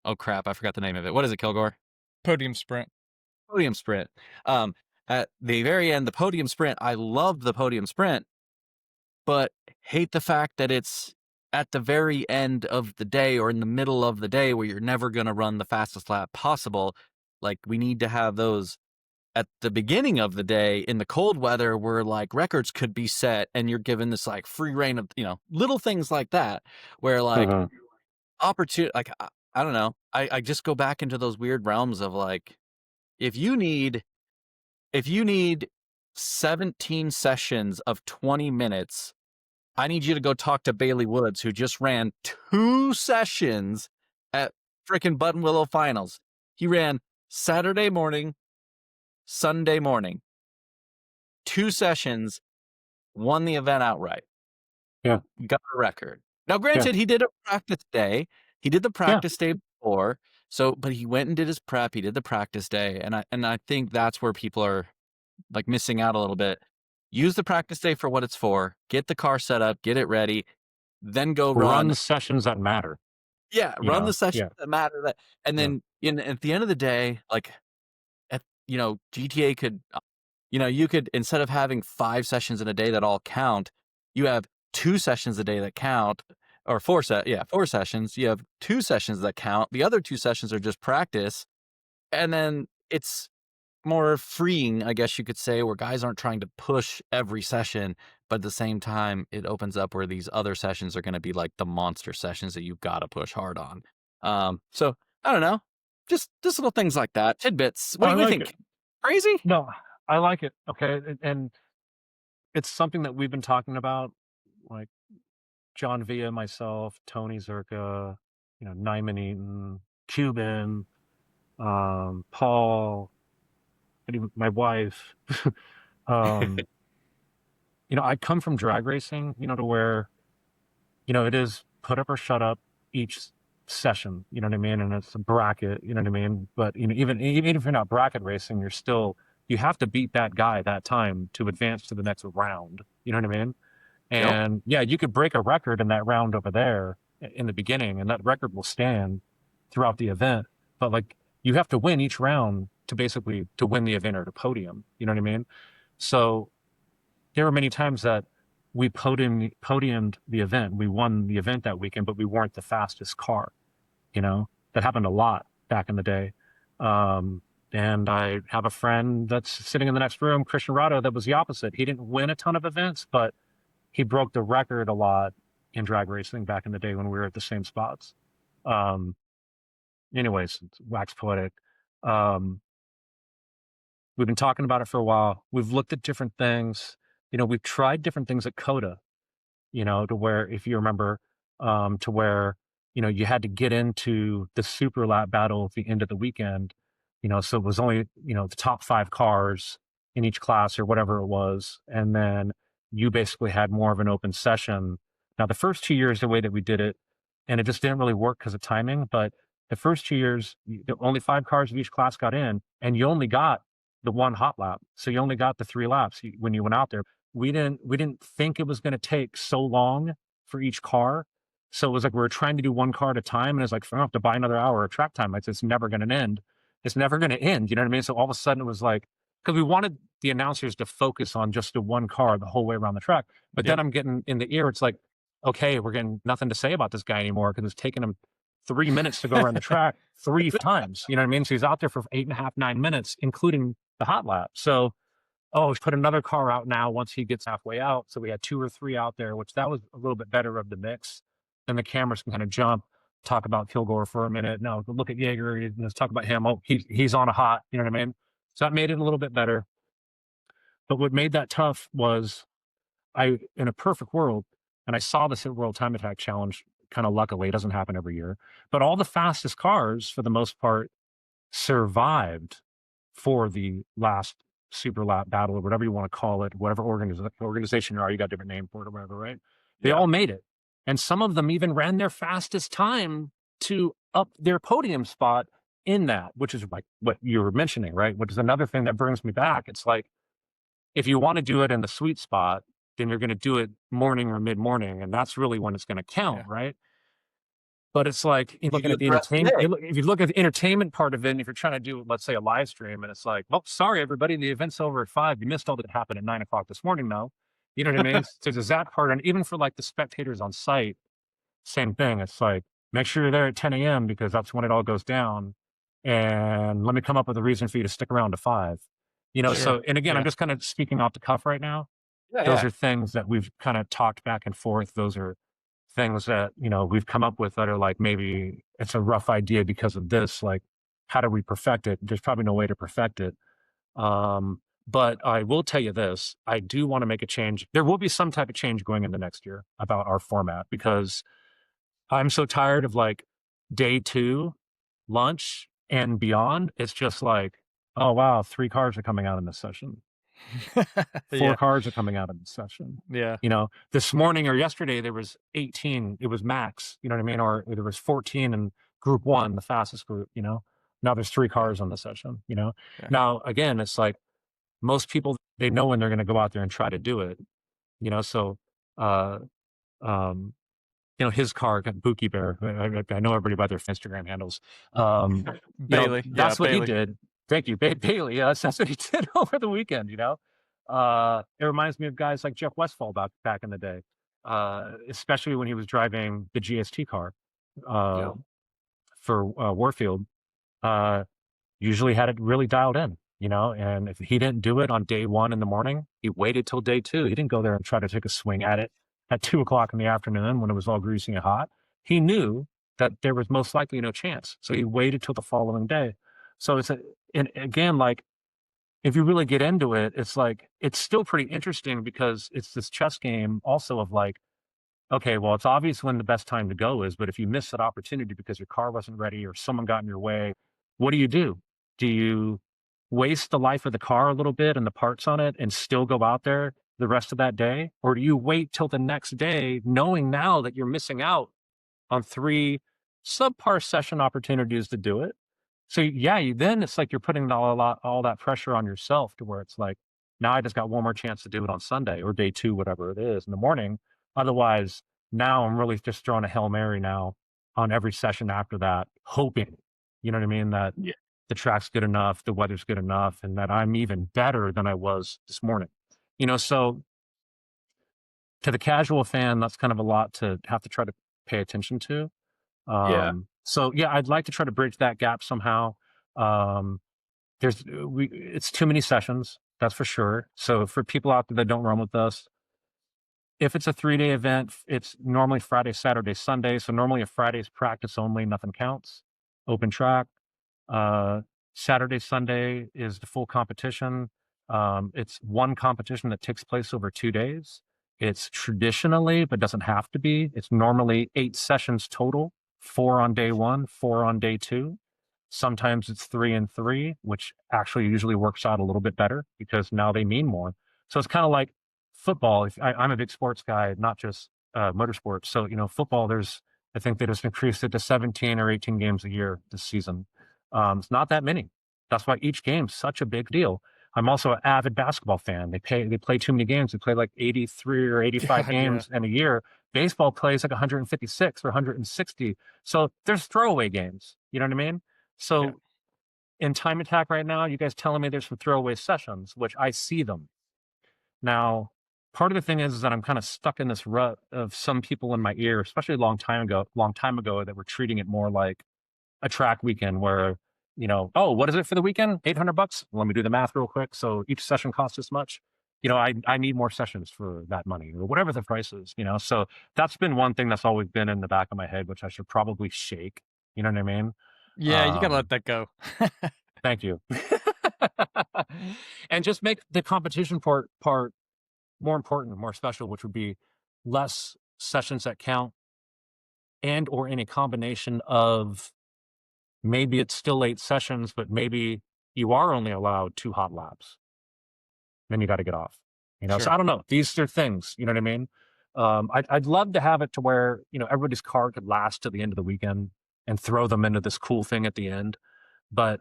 Oh crap! I forgot the name of it. What is it, Kilgore? Podium sprint. Podium sprint. At the very end, the podium sprint. I love the podium sprint, but hate the fact that it's at the very end of the day or in the middle of the day where you're never going to run the fastest lap possible. Like, we need to have those at the beginning of the day in the cold weather where like records could be set and you're given this like free reign of, little things like that where like Mhm. opportunity, like, I don't know. I just go back into those weird realms of like, if you need 17 sessions of 20 minutes, I need you to go talk to Bailey Woods, who just ran 2 sessions at frickin' Button Willow Finals. He ran Saturday morning, Sunday morning, 2 sessions, won the event outright. Yeah. Got a record. Now, granted, he did a practice day. He did the practice day before. So, but he went and did his prep. He did the practice day. And I think that's where people are like missing out a little bit. Use the practice day for what it's for. Get the car set up, get it ready, then go Run run. the sessions that matter. Yeah, you run know, the sessions that matter. And Yeah. then at the end of the day, like, GTA could, you could, instead of having 5 sessions in a day that all count, you have 2 sessions a day that count, or 4 sessions. You have 2 sessions that count. The other 2 sessions are just practice. And then it's more freeing, I guess you could say, where guys aren't trying to push every session, but at the same time, it opens up where these other sessions are going to be like the monster sessions that you've got to push hard on. So I don't know, just little things like that, tidbits. What I do you like think? it. Crazy? No, I like it. Okay. And it's something that we've been talking about, like John Villa, myself, Tony Zerka, Nyman Eaton, Cuban, Paul, and even my wife. um, I come from drag racing, to where, it is put up or shut up each session, you know what I mean? And it's a bracket, you know what I mean? But, even if you're not bracket racing, you have to beat that guy that time to advance to the next round, you know what I mean? Yep. And yeah, you could break a record in that round over there in the beginning, and that record will stand throughout the event. But like, you have to win each round to win the event or to podium. You know what I mean? So there were many times that we podiumed the event. We won the event that weekend, but we weren't the fastest car. That happened a lot back in the day. And I have a friend that's sitting in the next room, Christian Rado, that was the opposite. He didn't win a ton of events, but he broke the record a lot in drag racing back in the day when we were at the same spots. Anyways, it's wax poetic. We've been talking about it for a while. We've looked at different things. We've tried different things at COTA, to where, if you remember, to where, you had to get into the super lap battle at the end of the weekend, so it was only, the top 5 cars in each class or whatever it was. And then you basically had more of an open session. Now, the first 2 years, the way that we did it, and it just didn't really work because of timing, but the first 2 years, only 5 cars of each class got in, and you only got the one hot lap. So you only got the 3 laps when you went out there. We didn't think it was going to take so long for each car. So it was like we were trying to do one car at a time, and it's like, I don't have to buy another hour of track time. It's never going to end. It's never going to end. You know what I mean? So all of a sudden it was like, because we wanted the announcers to focus on just the one car the whole way around the track. But then I'm getting in the ear, it's like, okay, we're getting nothing to say about this guy anymore because it's taking him 3 minutes to go around the track 3 times. You know what I mean? So he's out there for 8.5, 9 minutes, including the hot lap. So, we put another car out now once he gets halfway out. So we had 2 or 3 out there, which that was a little bit better of the mix. Then the cameras can kind of jump, talk about Kilgore for a minute. No, look at Jager. Let's talk about him. Oh, he's on a hot. You know what I mean? So that made it a little bit better. But what made that tough was in a perfect world, and I saw this at World Time Attack Challenge, kind of luckily, it doesn't happen every year, but all the fastest cars, for the most part, survived for the last super lap battle or whatever you want to call it, whatever organization you are, you got a different name for it or whatever, right? They all made it. And some of them even ran their fastest time to up their podium spot in that, which is like what you were mentioning, right? Which is another thing that brings me back. It's like, if you want to do it in the sweet spot, then you're going to do it morning or mid-morning, and that's really when it's going to count, right? But it's like, looking at the entertainment, if you look at the entertainment part of it, and if you're trying to do, let's say, a live stream, and it's like, well, sorry, everybody, the event's over at 5. You missed all that happened at 9 o'clock this morning, though. You know what I mean? So there's that part. And even for like the spectators on site, same thing. It's like, make sure you're there at 10 a.m. because that's when it all goes down. And let me come up with a reason for you to stick around to 5. You know, so, and again, I'm just kind of speaking off the cuff right now. Those are things that we've kind of talked back and forth. Those are things that, you know, we've come up with that are like, maybe it's a rough idea because of this. Like, how do we perfect it? There's probably no way to perfect it. But I will tell you this, I do want to make a change. There will be some type of change going into next year about our format, because I'm so tired of like day 2 lunch and beyond. It's just like, oh, wow, 3 cars are coming out in this session. 4 cars are coming out of the session. Yeah. You know, this morning or yesterday, there was 18. It was max, you know what I mean? Or there was 14 in group 1, the fastest group, you know? Now there's 3 cars on the session, you know? Now, again, it's like most people, they know when they're going to go out there and try to do it, you know? So, you know, his car got Buki Bear. I know everybody by their Instagram handles. Bailey. You know, that's what Bailey. he did. Thank you, Bailey. Yes, that's what he did over the weekend. You know, it reminds me of guys like Jeff Westphal back in the day, especially when he was driving the GST car for Warfield. Usually had it really dialed in. You know, and if he didn't do it on day 1 in the morning, he waited till day 2. He didn't go there and try to take a swing at it at 2 o'clock in the afternoon when it was all greasy and hot. He knew that there was most likely no chance. So he waited till the following day. So and again, like, if you really get into it, it's like, it's still pretty interesting because it's this chess game also of like, okay, well, it's obvious when the best time to go is, but if you miss that opportunity because your car wasn't ready or someone got in your way, what do? Do you waste the life of the car a little bit and the parts on it and still go out there the rest of that day? Or do you wait till the next day knowing now that you're missing out on 3 subpar session opportunities to do it? So then it's like you're putting all that pressure on yourself to where it's like, now I just got one more chance to do it on Sunday or day 2, whatever it is, in the morning. Otherwise, now I'm really just throwing a Hail Mary now on every session after that, hoping, you know what I mean, that the track's good enough, the weather's good enough, and that I'm even better than I was this morning. You know, so to the casual fan, that's kind of a lot to have to try to pay attention to. So I'd like to try to bridge that gap somehow. It's too many sessions, that's for sure. So for people out there that don't run with us, if it's a 3-day event, it's normally Friday, Saturday, Sunday. So normally a Friday's practice only, nothing counts. Open track. Saturday, Sunday is the full competition. It's one competition that takes place over 2 days. It's traditionally, but doesn't have to be, it's normally 8 sessions total, 4 on day 1, 4 on day 2. Sometimes it's 3 and 3, which actually usually works out a little bit better because now they mean more. So it's kind of like football. I'm a big sports guy, not just motorsports. So, you know, football, I think they just increased it to 17 or 18 games a year this season. It's not that many. That's why each game's such a big deal. I'm also an avid basketball fan. They play too many games. They play like 83 or 85 God, yeah. games in a year. Baseball plays like 156 or 160. So there's throwaway games. You know what I mean? So in Time Attack right now, you guys telling me there's some throwaway sessions, which I see them. Now, part of the thing is that I'm kind of stuck in this rut of some people in my ear, especially a long time ago, that were treating it more like a track weekend where, oh, what is it for the weekend? $800? Let me do the math real quick. So each session costs this much. I need more sessions for that money or whatever the price is, So that's been one thing that's always been in the back of my head, which I should probably shake. You know what I mean? Yeah, you gotta let that go. Thank you. And just make the competition part more important, more special, which would be less sessions that count and or in a combination of maybe it's still 8 sessions, but maybe you are only allowed 2 hot laps. Then you got to get off. So Sure. I don't know. These are things, you know what I mean? I'd love to have it to where, everybody's car could last to the end of the weekend and throw them into this cool thing at the end. But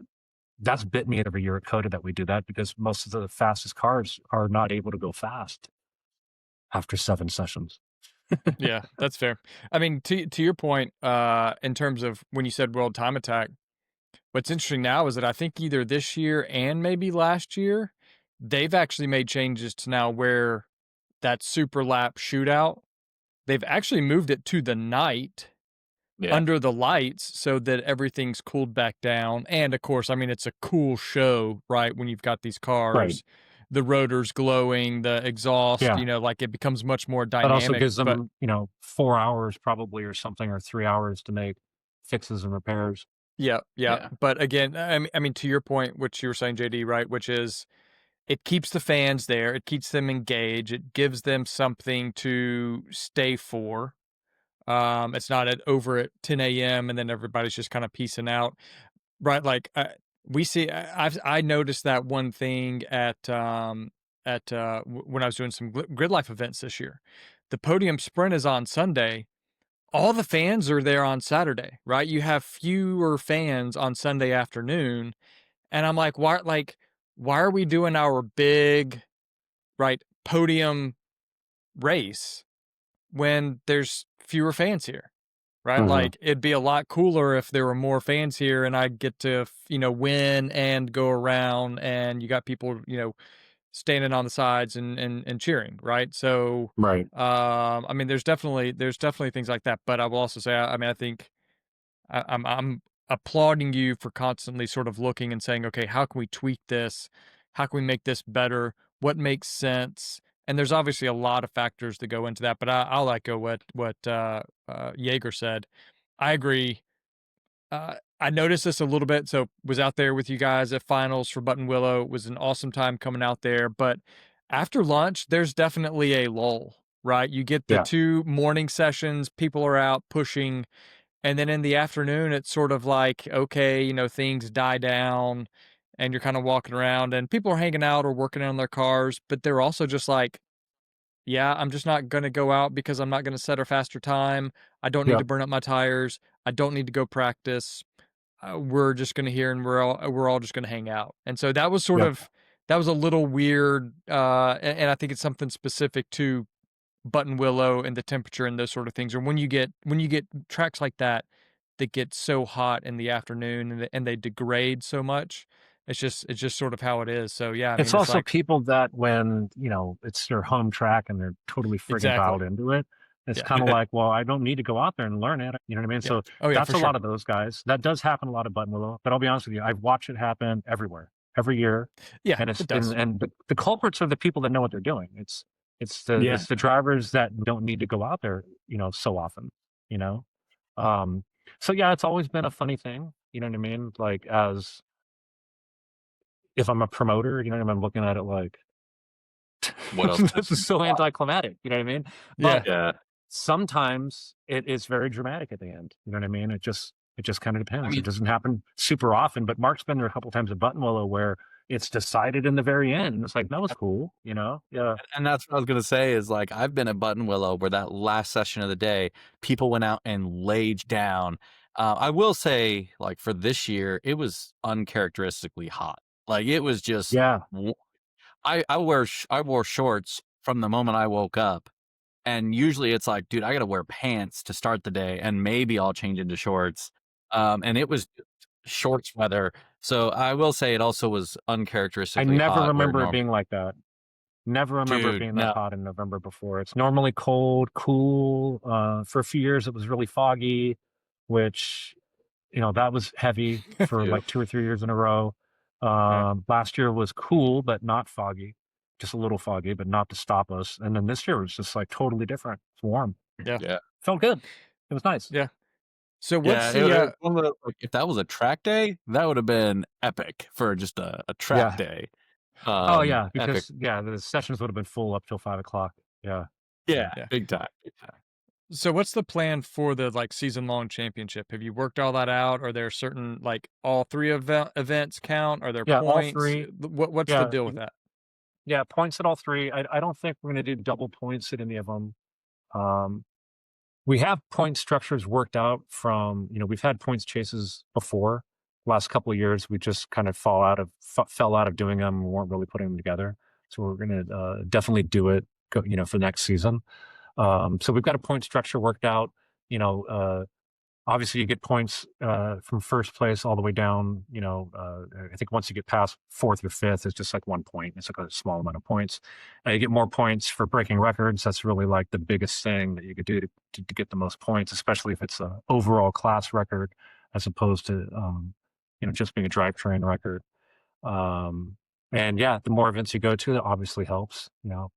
that's bit me every year at COTA that we do that because most of the fastest cars are not able to go fast after 7 sessions. Yeah, that's fair. I mean, to your point, in terms of when you said World Time Attack, what's interesting now is that I think either this year and maybe last year, they've actually made changes to now where that super lap shootout, they've actually moved it to the night under the lights so that everything's cooled back down. And of course, I mean, it's a cool show, right? When you've got these cars, Right. the rotors glowing, the exhaust, Yeah. like it becomes much more That dynamic. also gives them, 4 hours probably or something, or 3 hours to make fixes and repairs. Yeah. Yeah. But again, I mean, to your point, which you were saying, JD, right? Which is it keeps the fans there. It keeps them engaged. It gives them something to stay for. It's not over at 10 a.m. and then everybody's just kind of peacing out, right? Like we see, I noticed that one thing at when I was doing some grid life events this year. The podium sprint is on Sunday. All the fans are there on Saturday, right? You have fewer fans on Sunday afternoon, and I'm like, why are we doing our big, right, podium race when there's fewer fans here? Right? Mhm. Like it'd be a lot cooler if there were more fans here and I'd get to, win and go around and you got people, standing on the sides and cheering. Right. So, Right. I mean, there's definitely things like that, but I will also say, I mean, I think I'm applauding you for constantly sort of looking and saying, okay, how can we tweak this? How can we make this better? What makes sense? And there's obviously a lot of factors that go into that, but I'll echo what Jaeger said. I agree. I noticed this a little bit. So was out there with you guys at finals for Button Willow. It was an awesome time coming out there. But after lunch, there's definitely a lull, right? You get the 2 morning sessions. People are out pushing. And then in the afternoon, it's sort of like, okay, things die down and you're kind of walking around and people are hanging out or working on their cars, but they're also just like, yeah, I'm just not going to go out because I'm not going to set a faster time. I don't need to burn up my tires. I don't need to go practice. We're just going to hear and we're all just going to hang out. And so that was sort of, that was a little weird. And I think it's something specific to Button Willow and the temperature and those sort of things. Or when you get tracks like that get so hot in the afternoon and they degrade so much, it's just sort of how it is. So yeah, I mean, It's also like, people that when, it's their home track and they're totally friggin' dialed into it. It's kind of like, well, I don't need to go out there and learn it. You know what I mean? Yeah. So that's a lot of those guys. That does happen a lot of Button Willow. But I'll be honest with you, I've watched it happen everywhere, every year. Yeah, and it does. And the culprits are the people that know what they're doing. It's the drivers that don't need to go out there, so often. So yeah, it's always been a funny thing. You know what I mean? Like as if I'm a promoter, I'm looking at it like, What else? this is so anticlimactic. You know what I mean? But sometimes it is very dramatic at the end. You know what I mean? It just kind of depends. It doesn't happen super often, but Mark's been there a couple times at Button Willow where it's decided in the very end. It's like, that was cool, Yeah. And that's what I was going to say is like, I've been at Button Willow where that last session of the day, people went out and laid down. I will say, like, for this year, it was uncharacteristically hot. Like, it was just, I wore shorts from the moment I woke up, and usually it's like, dude, I got to wear pants to start the day, and maybe I'll change into shorts. And it was shorts weather, so I will say it also was I uncharacteristically never hot. Where remember it normal, being like that. Never remember it dude, being that no, hot in November before. It's normally cold, cool. For a few years, it was really foggy, which, that was heavy for dude, like 2 or 3 years in a row. Yeah. Last year was cool, but not foggy, just a little foggy, but not to stop us. And then this year was just like totally different. It's warm. Yeah. yeah, Felt good. It was nice. Yeah. So yeah. what's It was the one of the, like, if that was a track day, that would have been epic for just a track Yeah. day. Oh yeah, Epic. because the sessions would have been full up till 5 o'clock. Yeah. Yeah, yeah. big time, big time. So what's the plan for the like season long championship? Have you worked all that out? Are there certain like all three events count? Are there Yeah, all points? three. What's the Yeah, deal with that? yeah, points at all three. I don't think we're going to do double points at any of them. Um, we have point structures worked out from, we've had points chases before. Last couple of years, we just kind of fell out of doing them. We weren't really putting them together. So we're going to definitely do it, for next season. So we've got a point structure worked out. Obviously, you get points from first place all the way down. I think once you get past fourth or fifth, it's just like 1 point. It's like a small amount of points. You get more points for breaking records. That's really like the biggest thing that you could do to get the most points, especially if it's an overall class record as opposed to just being a drivetrain record. And yeah, the more events you go to, that obviously helps.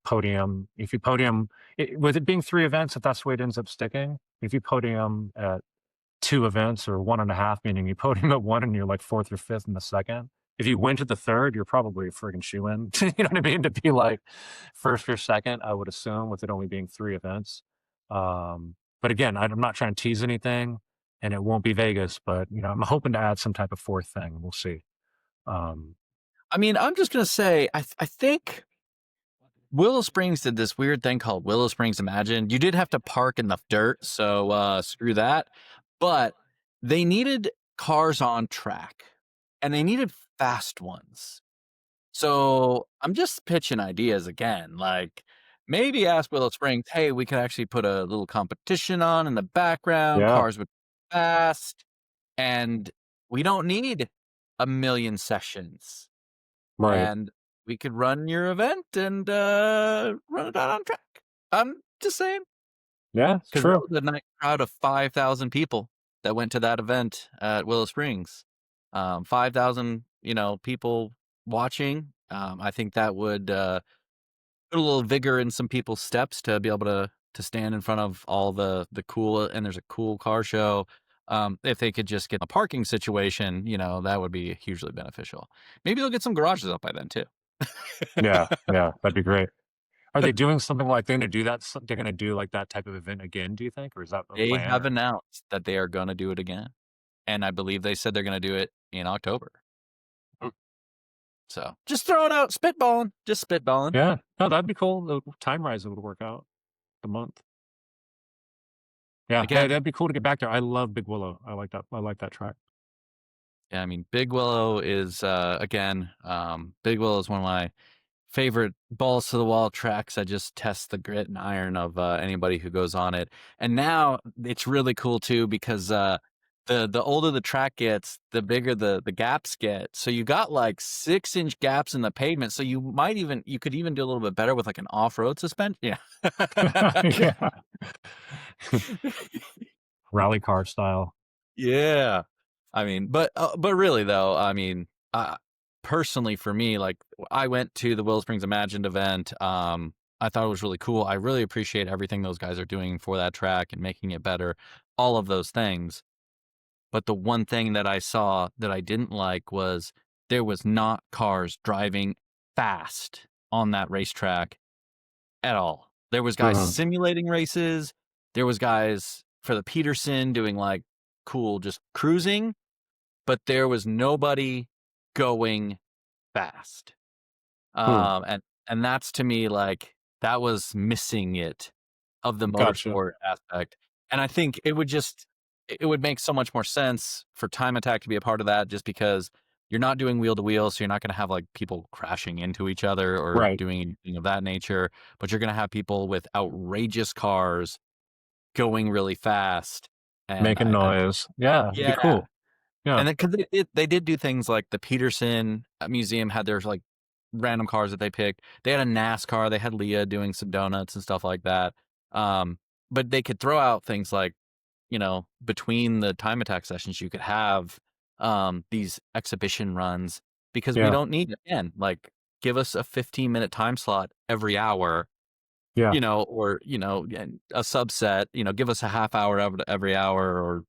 Podium. If you podium, with it being 3 events, if that's the way it ends up sticking, if you podium at 2 events or 1.5, meaning you podium at 1 and you're like 4th or 5th in the second. If you went to the 3rd, you're probably a friggin' shoe-in. You know what I mean? To be like 1st or 2nd, I would assume, with it only being 3 events. But again, I'm not trying to tease anything, and it won't be Vegas, but I'm hoping to add some type of 4th thing. We'll see. I mean, I'm just gonna say, I think Willow Springs did this weird thing called Willow Springs Imagine. You did have to park in the dirt, so screw that. But they needed cars on track, and they needed fast ones. So I'm just pitching ideas again. Like, maybe ask Willow Springs, hey, we could actually put a little competition on in the background. Yeah, Cars would be fast, and we don't need a million sessions. right. And we could run your event and run it out on track. I'm just saying, Yeah, it's because that true. was a nice crowd of 5,000 people that went to that event at Willow Springs. 5,000, people watching. I think that would put a little vigor in some people's steps to be able to stand in front of all the cool, and there's a cool car show. If they could just get a parking situation, that would be hugely beneficial. Maybe they'll get some garages up by then too. Yeah, yeah, that'd be great. Are they doing something like they're going to do that? They're going to do like that type of event again, do you think? Or is that a They plan? have announced that they are going to do it again, and I believe they said they're going to do it in October. Hmm. So just throw it out, just spitballing. Yeah, no, that'd be cool. The time rise would work out the month. Yeah, Again, that'd be cool to get back there. I love Big Willow. I like that. I like that track. yeah, I mean, Big Willow is Big Willow is one of my favorite balls to the wall tracks. I just test the grit and iron of anybody who goes on it. And now it's really cool too, because the older the track gets, the bigger the gaps get. So you got like 6-inch gaps in the pavement. So you could even do a little bit better with like an off-road suspension. Yeah. Yeah, rally car style. Yeah. I mean, but really though, I mean, personally for me, like, I went to the Willow Springs Imagined event. I thought it was really cool. I really appreciate everything those guys are doing for that track and making it better, all of those things. But the one thing that I saw that I didn't like was there was not cars driving fast on that racetrack at all. There was guys Uh-huh. simulating races. There was guys for the Peterson doing like cool just cruising, but there was nobody going fast. Hmm. And that's, to me, like, that was missing it of the Gotcha. motorsport aspect. And I think it would make so much more sense for Time Attack to be a part of that, just because you're not doing wheel to wheel, so you're not going to have like people crashing into each other or Right. doing anything of that nature. But you're going to have people with outrageous cars going really fast, and Making noise. Yeah, it'd be yeah, cool. Yeah. and because they did do things like the Peterson Museum had their like random cars that they picked. They had a NASCAR. They had Leah doing some donuts and stuff like that. But they could throw out things like, between the time attack sessions, you could have these exhibition runs because we Yeah. don't need, again, like give us a 15-minute time slot every hour, Yeah. or, and a subset, give us a half hour every hour, or,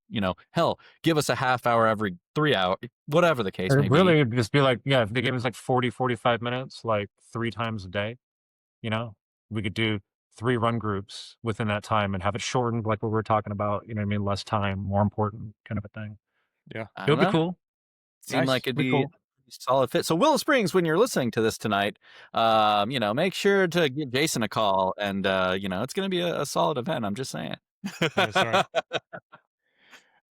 hell, give us a half hour every 3 hours, whatever the case Or may really, be. it'd just be like, yeah, if they gave us like 40, 45 minutes, like 3 times a day, we could do 3 run groups within that time and have it shortened, like what we were talking about, you know what I mean? Less time, more important kind of a thing. Yeah. I It would don't be know. cool. Seemed Nice. like it'd Be be cool. a solid fit. So Willow Springs, when you're listening to this tonight, make sure to give Jason a call, and it's going to be a solid event. I'm just saying. That's right.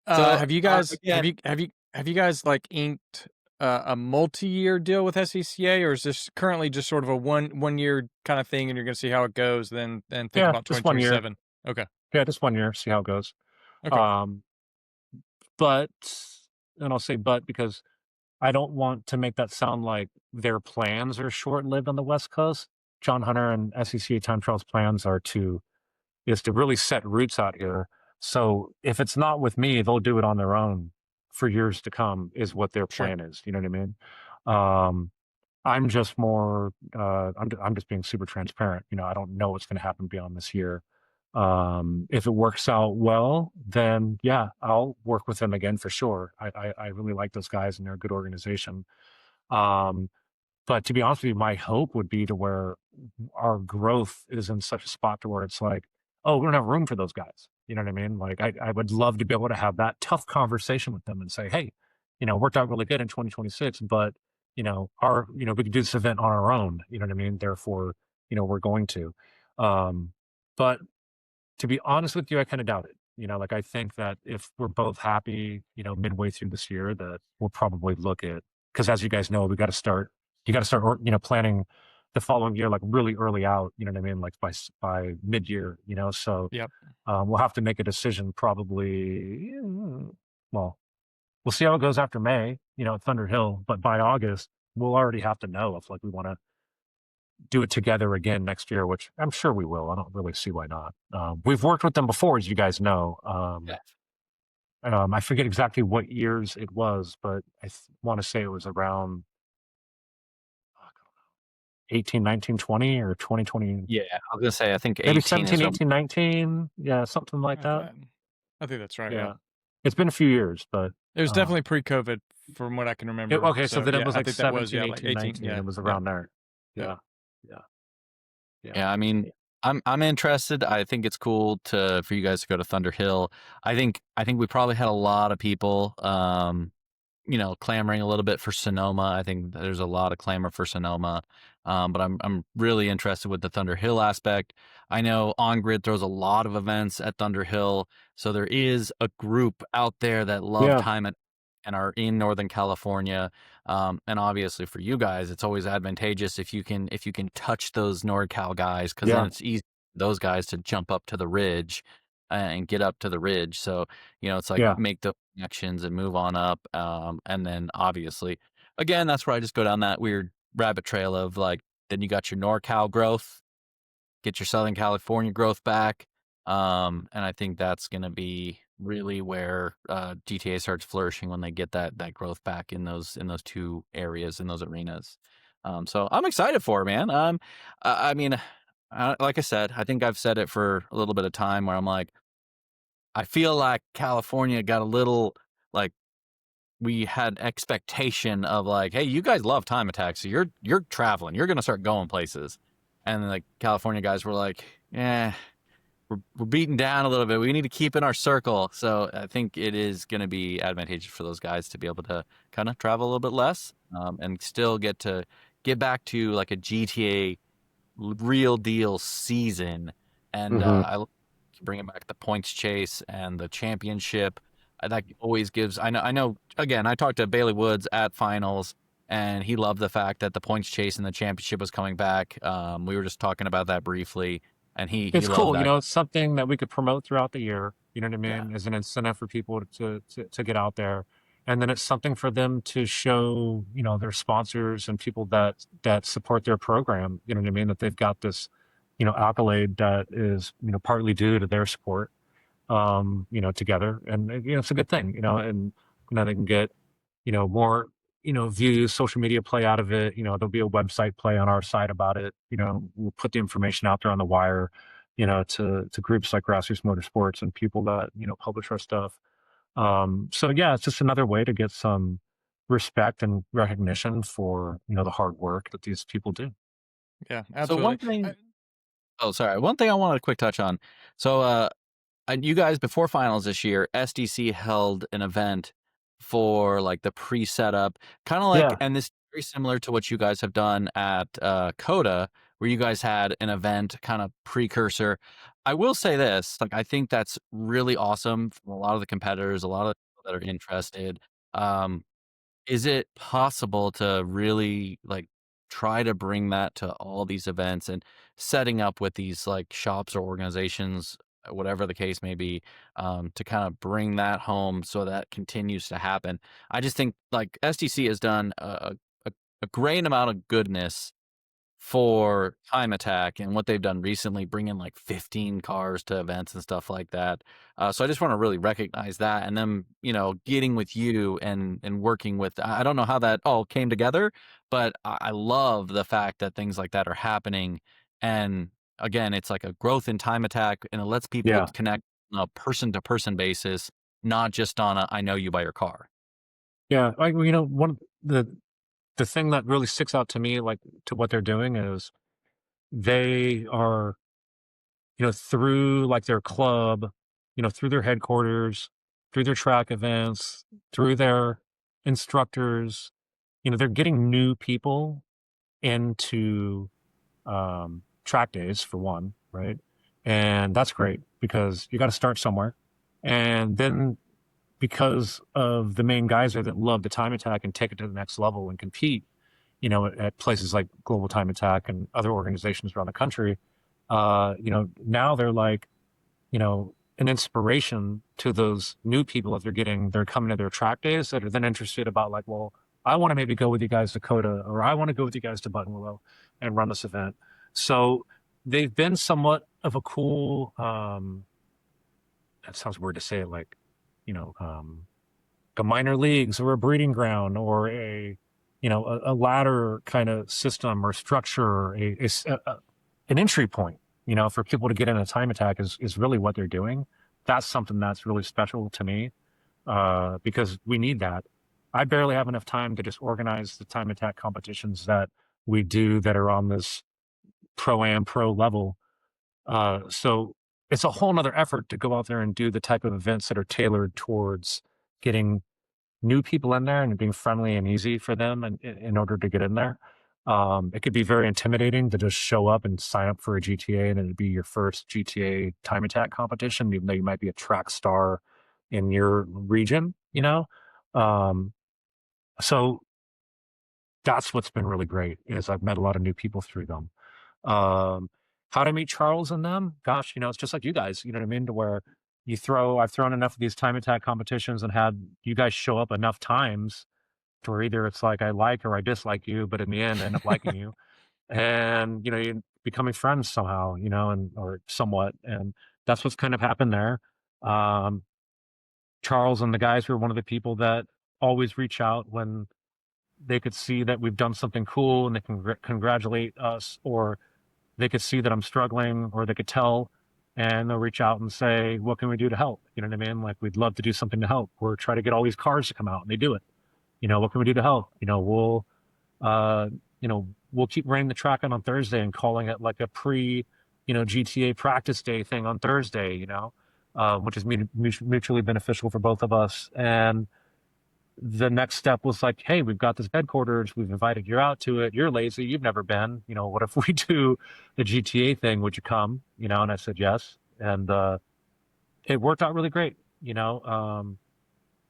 So Have you guys again, have you guys like inked a multi-year deal with SCCA, or is this currently just sort of a one year kind of thing, and you're going to see how it goes, then think Yeah, about just 1 year. 2027? Okay. Yeah, just 1 year, see how it goes. Okay. But, and I'll say but because I don't want to make that sound like their plans are short-lived on the West Coast. John Hunter and SCCA Time Trials plans is to really set roots out here. So if it's not with me, they'll do it on their own for years to come, is what their Sure. plan is. You know what I mean? I'm just more, I'm just being super transparent. I don't know what's going to happen beyond this year. If it works out well, then yeah, I'll work with them again for sure. I really like those guys and they're a good organization. But to be honest with you, my hope would be to where our growth is in such a spot to where it's like, oh, we don't have room for those guys. You know what I mean? Like, I would love to be able to have that tough conversation with them and say, hey, it worked out really good in 2026, but, we could do this event on our own. You know what I mean? Therefore, we're going to. But to be honest with you, I kind of doubt it. Like I think that if we're both happy, midway through this year, that we'll probably look at, because as you guys know, you got to start, planning the following year, like really early out, you know what I mean? Like by mid-year, so Yep. we'll have to make a decision probably, well, we'll see how it goes after May, at Thunder Hill, but by August, we'll already have to know if like we want to do it together again next year, which I'm sure we will. I don't really see why not. We've worked with them before, as you guys know. yeah. I forget exactly what years it was, but I want to say it was around 18, 19, 20 or 2020. Yeah, I was gonna say I think Maybe 18 17, is 18, 19. Yeah, something like that. I think that's right. Yeah. Yeah. It's been a few years, but It was definitely pre-COVID from what I can remember. okay, so then it yeah, was I like think that was 17, like 18, 19. Yeah. It was Yeah. around there. Yeah. Yeah, I mean, I'm interested. I think it's cool for you guys to go to Thunder Hill. I think we probably had a lot of people clamoring a little bit for Sonoma. I think there's a lot of clamor for Sonoma. But I'm really interested with the Thunder Hill aspect. I know On Grid throws a lot of events at Thunder Hill, so there is a group out there that love time and are in Northern California. And obviously for you guys, it's always advantageous if you can touch those NorCal guys, because then it's easy for those guys to jump up to the ridge and get up to the ridge. So, it's like make the connections and move on up. And then obviously, again, that's where I just go down that weird rabbit trail of like, then you got your NorCal growth, get your Southern California growth back. And I think that's going to be really where GTA starts flourishing, when they get that growth back in those two areas, in those arenas. So I'm excited for it, man. I mean, like I said, I think I've said it for a little bit of time where I'm like, I feel like California got a little like, we had expectation of like, hey, you guys love time attacks, so you're traveling, you're gonna start going places, and like California guys were like, yeah, we're beaten down a little bit. We need to keep in our circle. So I think it is going to be advantageous for those guys to be able to kind of travel a little bit less, and still get back to like a GTA real deal season. And I bringing back the points chase and the championship. that always gives. I know. Again, I talked to Bailey Woods at finals, and he loved the fact that the points chase in the championship was coming back. We were just talking about that briefly, and he It's loved cool. that. It's something that we could promote throughout the year. You know what I Yeah. mean? As an incentive for people to get out there. And then it's something for them to show, their sponsors and people that support their program, you know what I mean? That they've got this, accolade that is, partly due to their support, together. And, it's a good thing, and, they can get, more, views, social media play out of it. There'll be a website play on our site about it. We'll put the information out there on the wire, to groups like Grassroots Motorsports and people that, publish our stuff. So yeah, it's just another way to get some respect and recognition for, the hard work that these people do. Yeah, So one absolutely. thing. Oh, sorry. One thing I wanted a quick touch on. So, you guys before finals this year, SDC held an event for like the pre-setup, kind of like, Yeah. and this is very similar to what you guys have done at Coda, where you guys had an event kind of precursor. I will say this, like I think that's really awesome from a lot of the competitors, a lot of people that are interested. Um, is it possible to really like try to bring that to all these events and setting up with these like shops or organizations, whatever the case may be, to kind of bring that home so that continues to happen? I just think like STC has done a great amount of goodness for Time Attack and what they've done recently, bringing like 15 cars to events and stuff like that. So I just want to really recognize that, and them, getting with you and working with. I don't know how that all came together, but I love the fact that things like that are happening. And again, it's like a growth in Time Attack, and it lets people Yeah. connect on a person to person basis, not just on a I know you by your car. Yeah. Like, one of the thing that really sticks out to me, like to what they're doing is they are, through like their club, through their headquarters, through their track events, through their instructors, they're getting new people into track days for one, right? And that's great because you got to start somewhere. And then because of the main guys there that love the Time Attack and take it to the next level and compete, at places like Global Time Attack and other organizations around the country, now they're like, an inspiration to those new people that they're coming to their track days that are then interested about like, well, I want to maybe go with you guys to Coda, or I want to go with you guys to Button Willow and run this event. So they've been somewhat of a cool, that sounds weird to say it, like, a minor leagues or a breeding ground or a ladder kind of system or structure, an entry point, for people to get in a Time Attack is really what they're doing. That's something that's really special to me, because we need that. I barely have enough time to just organize the Time Attack competitions that we do that are on this pro-am pro level. So it's a whole nother effort to go out there and do the type of events that are tailored towards getting new people in there and being friendly and easy for them and in order to get in there. It could be very intimidating to just show up and sign up for a GTA and it'd be your first GTA Time Attack competition, even though you might be a track star in your region, Um, so that's what's been really great is I've met a lot of new people through them. How to meet Charles and them? Gosh, it's just like you guys, you know what I mean? To where I've thrown enough of these Time Attack competitions and had you guys show up enough times to where either it's like I like or I dislike you, but in the end, I end up liking you. And, you're becoming friends somehow, or somewhat. And that's what's kind of happened there. Um, Charles and the guys were one of the people that always reach out when they could see that we've done something cool and they can congratulate us, or they could see that I'm struggling, or they could tell, and they'll reach out and say, what can we do to help? You know what I mean? Like, we'd love to do something to help. We're trying to get all these cars to come out, and they do it. What can we do to help? Uh, we'll keep running the track on Thursday and calling it like a GTA practice day thing on Thursday, which is mutually beneficial for both of us. And the next step was like, hey, we've got this headquarters. We've invited you out to it. You're lazy. You've never been. What if we do the GTA thing? Would you come? And I said yes. And it worked out really great.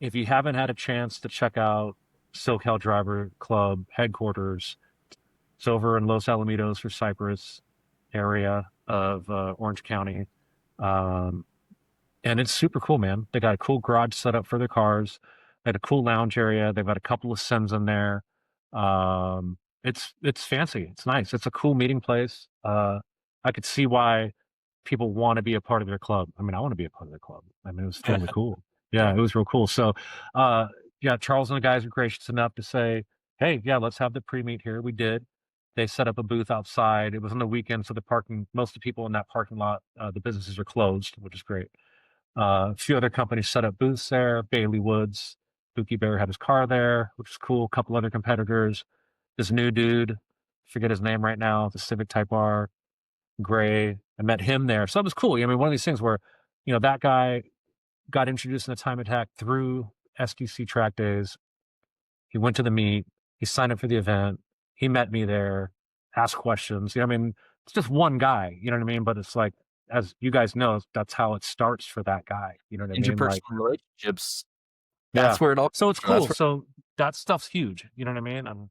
if you haven't had a chance to check out SoCal Driver Club headquarters, it's over in Los Alamitos or Cypress area of Orange County. Um, and it's super cool, man. They got a cool garage set up for their cars. They had a cool lounge area. They've got a couple of sims in there. It's fancy. It's nice. It's a cool meeting place. I could see why people want to be a part of their club. I mean, I want to be a part of their club. I mean, it was totally cool. Yeah, it was real cool. So, yeah, Charles and the guys were gracious enough to say, "Hey, yeah, let's have the pre-meet here." We did. They set up a booth outside. It was on the weekend, so most of the people in that parking lot, the businesses are closed, which is great. A few other companies set up booths there. Bailey Woods, Buki Bear had his car there, which is cool. A couple other competitors. This new dude, forget his name right now, the Civic Type R, Gray. I met him there. So it was cool. I mean, one of these things where, that guy got introduced in the time attack through SDC track days. He went to the meet. He signed up for the event. He met me there, asked questions. I mean, it's just one guy, you know what I mean? But it's like, as you guys know, that's how it starts for that guy. You know what I mean? Interpersonal Like, relationships. yeah. That's where it all. So it's That's cool. So that stuff's huge. You know what I mean? And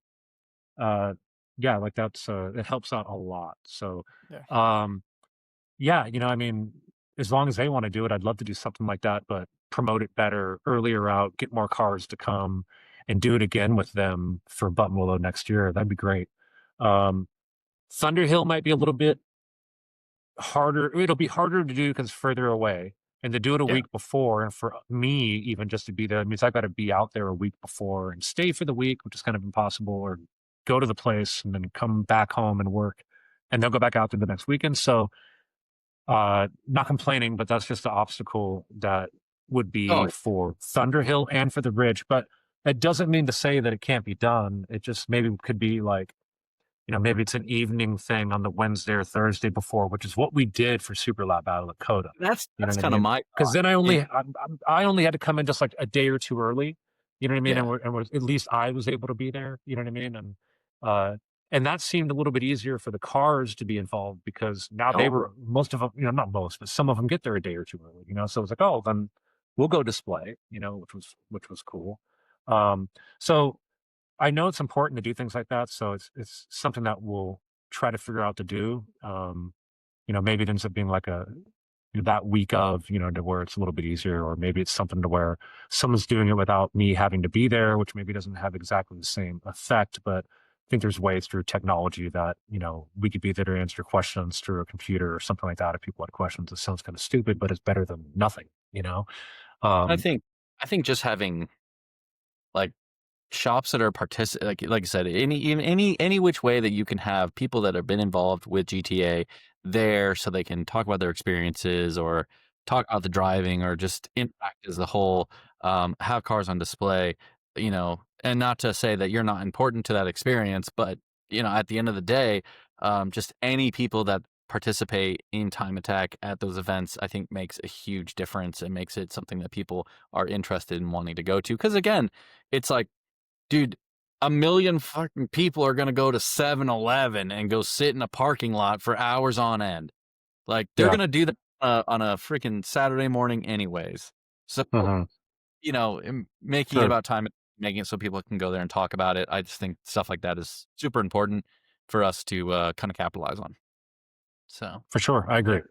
yeah, like that's it helps out a lot. So yeah, I mean, as long as they want to do it, I'd love to do something like that, but promote it better, earlier out, get more cars to come, and do it again with them for Buttonwillow next year. That'd be great. Thunderhill might be a little bit harder. It'll be harder to do because it's further away, and to do it a week before, and for me even just to be there means I've got to be out there a week before and stay for the week, which is kind of impossible, or go to the place and then come back home and work, and they'll go back out there the next weekend. So not complaining, but that's just the obstacle that would be for Thunderhill and for the Ridge. But it doesn't mean to say that it can't be done. It just maybe could be like, maybe it's an evening thing on the Wednesday or Thursday before, which is what we did for Super Lap Battle at Coda. That's kind of my, because then I only had to come in just like a day or two early. You know what I mean? And at least I was able to be there. You know what I mean? And that seemed a little bit easier for the cars to be involved because now they were, most of them, not most, but some of them get there a day or two early, so it's like, oh, then we'll go display, which was cool. So I know it's important to do things like that. So it's something that we'll try to figure out to do. Maybe it ends up being like that week of, to where it's a little bit easier, or maybe it's something to where someone's doing it without me having to be there, which maybe doesn't have exactly the same effect, but I think there's ways through technology that, we could be there to answer questions through a computer or something like that. If people had questions, it sounds kind of stupid, but it's better than nothing, I think just having like shops that are like I said, any which way that you can have people that have been involved with GTA there so they can talk about their experiences or talk about the driving or just interact as a whole, have cars on display, and not to say that you're not important to that experience, but at the end of the day, just any people that participate in Time Attack at those events, I think makes a huge difference and makes it something that people are interested in wanting to go to. Because again, it's like, dude, 1 million fucking people are going to go to 7-Eleven and go sit in a parking lot for hours on end. Like, they're going to do that on a freaking Saturday morning anyways. So, making it about time, making it so people can go there and talk about it, I just think stuff like that is super important for us to kind of capitalize on. So, for sure. I agree.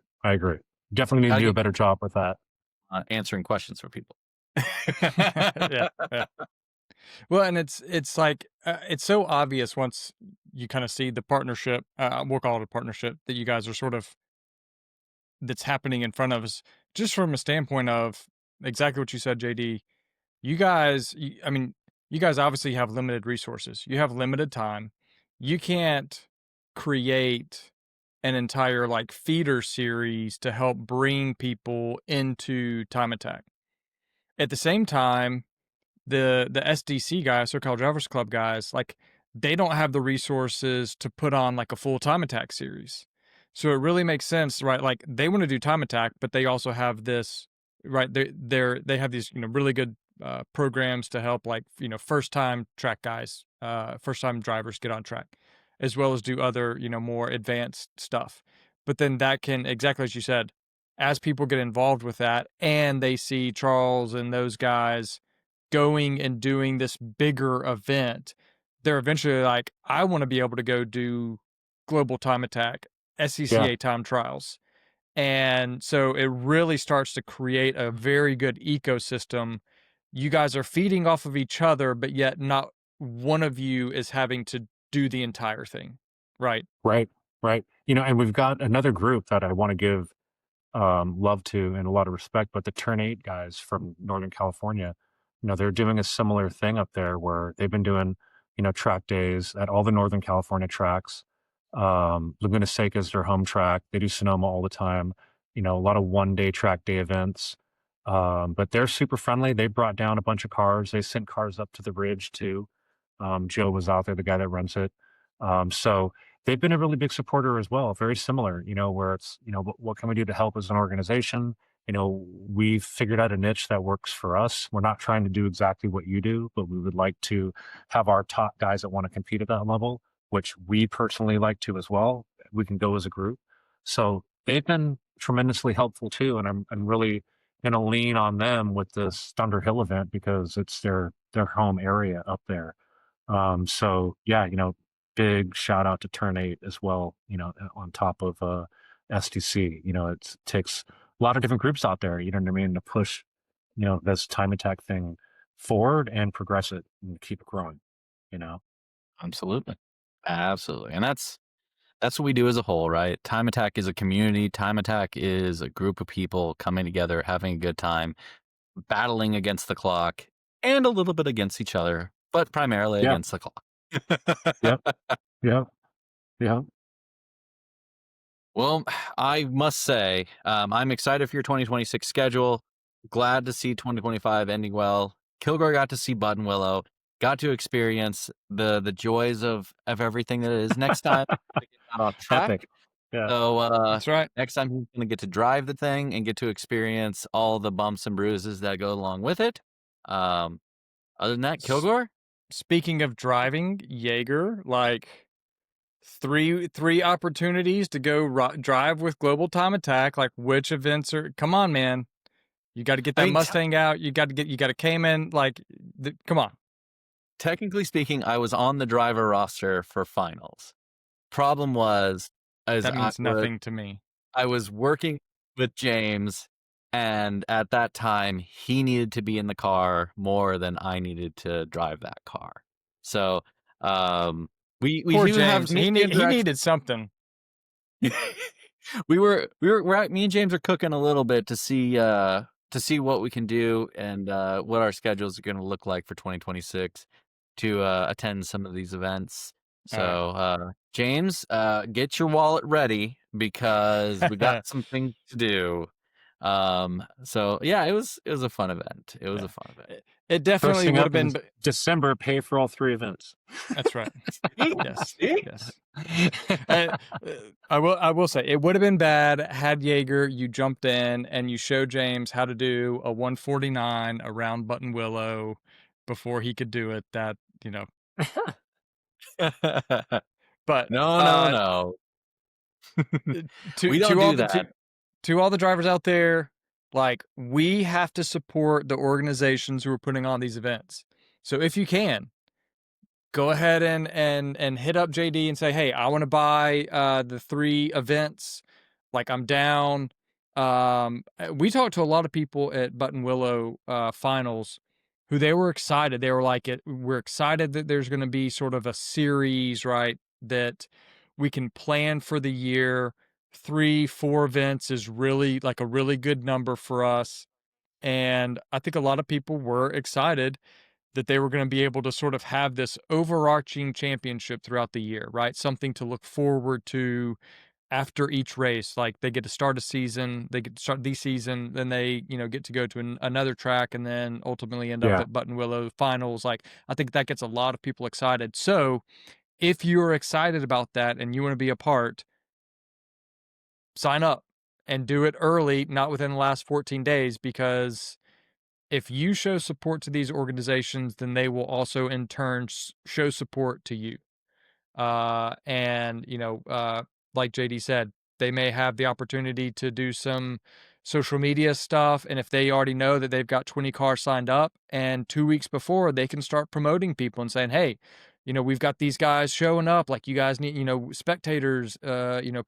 Definitely need to do a better job with that. Answering questions for people. yeah. Well, and it's like it's so obvious once you kind of see the partnership. We'll call it a partnership that you guys are sort of that's happening in front of us, just from a standpoint of exactly what you said, JD. You guys, you guys obviously have limited resources. You have limited time. You can't create an entire like feeder series to help bring people into Time Attack. At the same time, the SDC guys, SoCal Drivers Club guys, like they don't have the resources to put on like a full Time Attack series. So it really makes sense, right? Like they want to do Time Attack, but they also have this, right? They have these, really good programs to help like, first time track guys, first time drivers get on track, as well as do other, more advanced stuff. But then that can, exactly as you said, as people get involved with that and they see Charles and those guys going and doing this bigger event, they're eventually like, I want to be able to go do Global Time Attack, SCCA time trials. And so it really starts to create a very good ecosystem. You guys are feeding off of each other, but yet not one of you is having to do the entire thing. Right. Right. Right. And we've got another group that I want to give love to and a lot of respect, but the Turn 8 guys from Northern California, they're doing a similar thing up there where they've been doing, track days at all the Northern California tracks. Laguna Seca is their home track. They do Sonoma all the time, a lot of 1-day track day events. But they're super friendly. They brought down a bunch of cars. They sent cars up to the ridge too. Joe was out there, the guy that runs it. So they've been a really big supporter as well. Very similar, where it's, what can we do to help as an organization? We've figured out a niche that works for us. We're not trying to do exactly what you do, but we would like to have our top guys that want to compete at that level, which we personally like to as well. We can go as a group. So they've been tremendously helpful too. And I'm really going to lean on them with this Thunder Hill event because it's their home area up there. So yeah, big shout out to Turn 8 as well, on top of STC. It takes a lot of different groups out there, you know what I mean, to push, this time attack thing forward and progress it and keep it growing, Absolutely. Absolutely. And that's what we do as a whole, right? Time Attack is a community. Time Attack is a group of people coming together, having a good time, battling against the clock and a little bit against each other, but primarily Yeah. against the clock. Yeah. Yeah. Well, I must say, I'm excited for your 2026 schedule. Glad to see 2025 ending well. Kilgore got to see Bud and Willow, got to experience the joys of everything that it is. Next time, not on track. Epic. Yeah. So That's right. next time he's going to get to drive the thing and get to experience all the bumps and bruises that go along with it. Other than that, Kilgore? Speaking of driving, Jaeger, like three opportunities to go drive with Global Time Attack. Like, which events are? Come on, man! You got to get that Mustang out. You got to Cayman. Like, come on. Technically speaking, I was on the driver roster for finals. Problem was, that means nothing to me. I was working with James, and at that time, he needed to be in the car more than I needed to drive that car. So, we Poor do James. have He needed something. Me and James are cooking a little bit to see what we can do and what our schedules are going to look like for 2026 to attend some of these events. So, James, get your wallet ready because we got some things to do. So yeah, it was a fun event. It was a fun event. It definitely would have been December. Pay for all 3 events. That's right. Yes. I will say it would have been bad had Jaeger you jumped in and you showed James how to do a 149 around Button Willow before he could do it. That But no. We don't do that. To all the drivers out there, like, we have to support the organizations who are putting on these events. So if you can, go ahead and hit up JD and say, hey, I want to buy the 3 events. Like, I'm down. We talked to a lot of people at Button Willow finals who they were excited. They were like, we're excited that there's going to be sort of a series, right, that we can plan for the year. 3-4 events is really like a really good number for us. And I think a lot of people were excited that they were going to be able to sort of have this overarching championship throughout the year, right? Something to look forward to after each race. Like, they get to start a season, they get to start the season, then they, get to go to another track and then ultimately end up at Button Willow finals. Like, I think that gets a lot of people excited. So if you're excited about that and you want to be a part, sign up and do it early, not within the last 14 days, because if you show support to these organizations, then they will also in turn show support to you. And, like JD said, they may have the opportunity to do some social media stuff, and if they already know that they've got 20 cars signed up, and 2 weeks before they can start promoting people and saying, hey, we've got these guys showing up, like you guys need, spectators,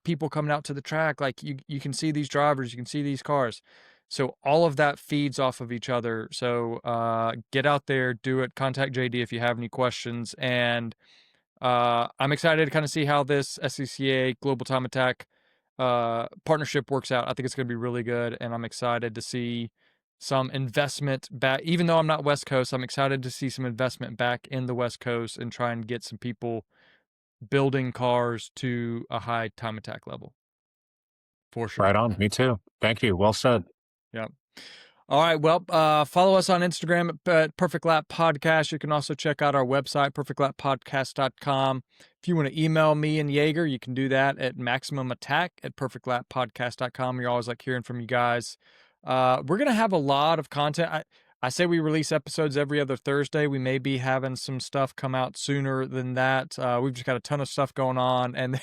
people coming out to the track, like you can see these drivers, you can see these cars. So all of that feeds off of each other. So get out there, do it, contact JD if you have any questions. And I'm excited to kind of see how this SCCA Global Time Attack partnership works out. I think it's going to be really good, and I'm excited to see some investment back. Even though I'm not West Coast, I'm excited to see some investment back in the West Coast and try and get some people building cars to a high time attack level. For sure. Right on. Me too. Thank you. Well said. Yeah. All right. Well, follow us on Instagram at Perfect Lap Podcast. You can also check out our website, perfectlappodcast.com. If you want to email me and Jager, you can do that at maximumattack@perfectlappodcast.com. You're always like hearing from you guys. We're going to have a lot of content. I say we release episodes every other Thursday. We may be having some stuff come out sooner than that. We've just got a ton of stuff going on, and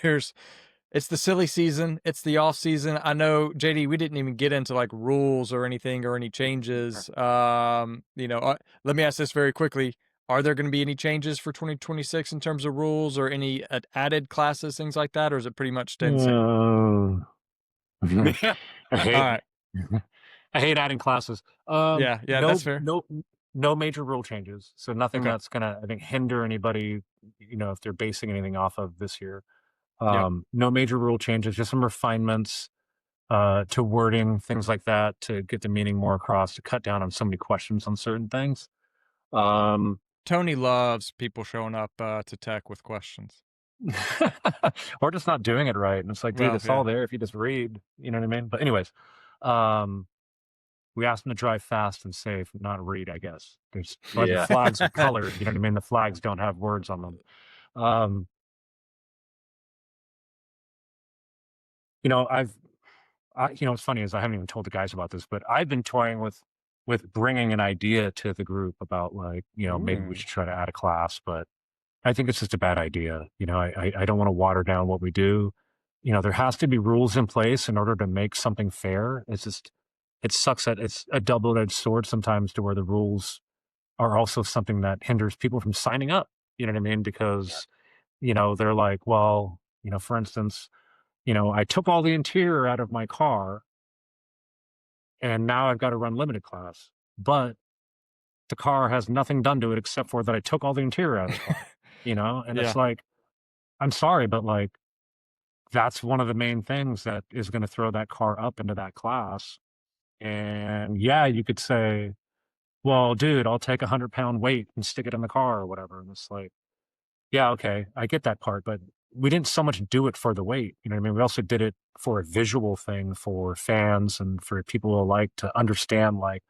it's the silly season. It's the off season. I know, JD, we didn't even get into like rules or anything or any changes. Let me ask this very quickly. Are there going to be any changes for 2026 in terms of rules or any added classes, things like that? Or is it pretty much staying the same? I hate, All right. I hate adding classes. Yeah, that's fair. No major rule changes. So nothing Okay. that's going to, I think, hinder anybody, if they're basing anything off of this year. Yep. No major rule changes, just some refinements to wording, things like that, to get the meaning more across, to cut down on so many questions on certain things. Tony loves people showing up to tech with questions. Or just not doing it right. And it's like, dude, it's all there if you just read, you know what I mean? But anyways, we asked them to drive fast and safe, not read, I guess. There's the flags are colored, you know what I mean? The flags don't have words on them. What's funny is I haven't even told the guys about this, but I've been toying with bringing an idea to the group about maybe we should try to add a class, but I think it's just a bad idea. I don't want to water down what we do. There has to be rules in place in order to make something fair. It sucks that it's a double-edged sword sometimes, to where the rules are also something that hinders people from signing up. You know what I mean? Because, they're like, well, for instance, I took all the interior out of my car and now I've got to run limited class, but the car has nothing done to it except for that I took all the interior out of the car, and it's like, I'm sorry, but like, that's one of the main things that is going to throw that car up into that class. And yeah, you could say, well, dude, I'll take 100-pound weight and stick it in the car or whatever. And it's like, yeah, okay, I get that part, but we didn't so much do it for the weight. You know what I mean? We also did it for a visual thing for fans and for people who like to understand, like,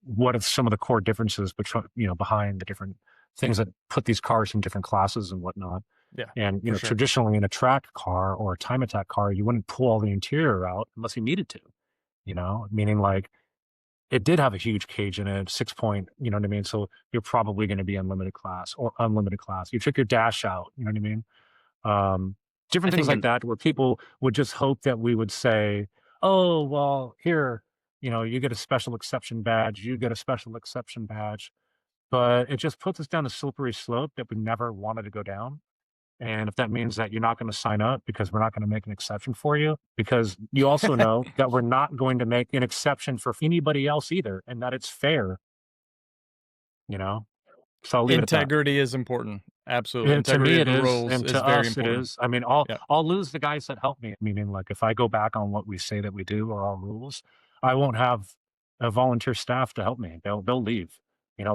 what are some of the core differences between, behind the different things that put these cars in different classes and whatnot. Yeah. And, traditionally in a track car or a time attack car, you wouldn't pull all the interior out unless you needed to, meaning like, it did have a huge cage in it, 6-point, you know what I mean? So you're probably going to be unlimited class or unlimited class. You took your dash out, you know what I mean? Different things like that, where people would just hope that we would say, oh, well, here, you get a special exception badge, you get a special exception badge. But it just puts us down a slippery slope that we never wanted to go down. And if that means that you're not going to sign up because we're not going to make an exception for you, because you also know that we're not going to make an exception for anybody else either, and that it's fair, So I'll leave Integrity is important. Absolutely. And to me, it is, rules and is to very us, important. it is. I mean, I'll lose the guys that help me. Meaning, like, if I go back on what we say that we do or our rules, I won't have a volunteer staff to help me. They'll leave. And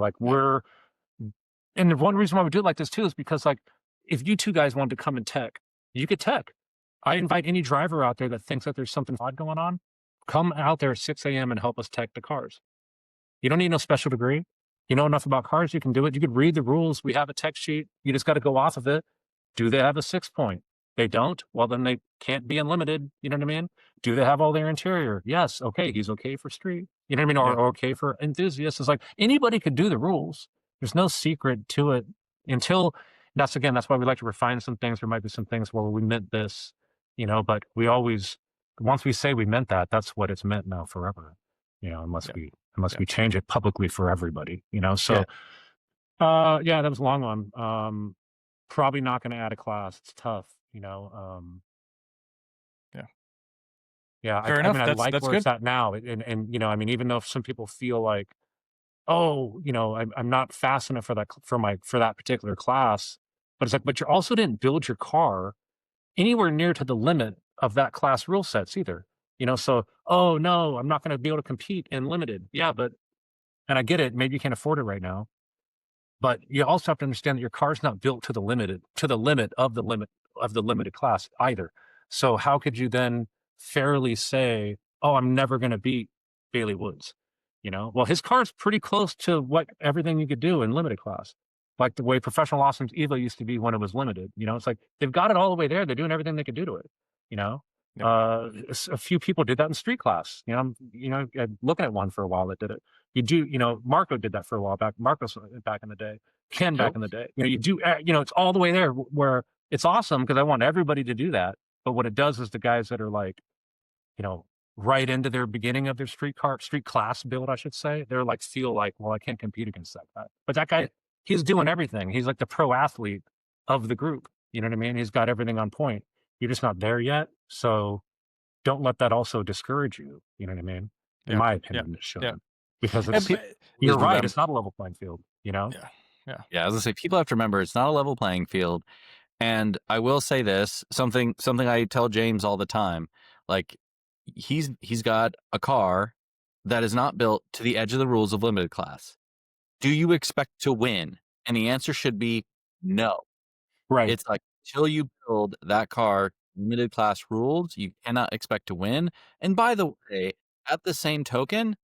one reason why we do it like this too is because, like, if you two guys wanted to come and tech, you could tech. I invite any driver out there that thinks that there's something odd going on, come out there at 6 a.m. and help us tech the cars. You don't need no special degree. You know enough about cars, you can do it. You could read the rules. We have a tech sheet. You just got to go off of it. Do they have a 6-point? They don't? Well, then they can't be unlimited. You know what I mean? Do they have all their interior? Yes. Okay. He's okay for street. You know what I mean? Or okay for enthusiasts. It's like anybody could do the rules. There's no secret to it until that's why we like to refine some things. There might be some things where we meant this, but we always once we say we meant that, that's what it's meant now forever. Unless we change it publicly for everybody. So that was a long one. Probably not going to add a class. It's tough. Fair enough. I like That's where good. it's at now, and even though some people feel like, oh, I'm not fast enough for that particular class, but it's like, but you also didn't build your car anywhere near to the limit of that class rule sets either. So, oh no, I'm not going to be able to compete in limited. Yeah, and I get it. Maybe you can't afford it right now, but you also have to understand that your car's not built to the limit of the limited class either. So how could you then fairly say, oh, I'm never going to beat Bailey Woods? Well, his car's pretty close to what everything you could do in limited class, like the way Professional Awesome's Evo used to be when it was limited. It's like they've got it all the way there. They're doing everything they could do to it. A few people did that in street class. I'm looking at one for a while that did it. You do, Marco did that for a while back. Marcos back in the day, Ken back in the day. You do, it's all the way there where it's awesome because I want everybody to do that. But what it does is the guys that are like, right into their beginning of their street class build, I should say, they're like, feel like, well, I can't compete against that guy. But that guy, he's doing everything. He's like the pro athlete of the group. You know what I mean? He's got everything on point. You're just not there yet. So don't let that also discourage you. You know what I mean? In my opinion, it should. Because you're right. It's not a level playing field, Yeah, as I say, people have to remember it's not a level playing field. And I will say this, something I tell James all the time, like he's got a car that is not built to the edge of the rules of limited class. Do you expect to win? And the answer should be no. Right. It's like, until you build that car limited class rules, you cannot expect to win. And by the way, at the same token,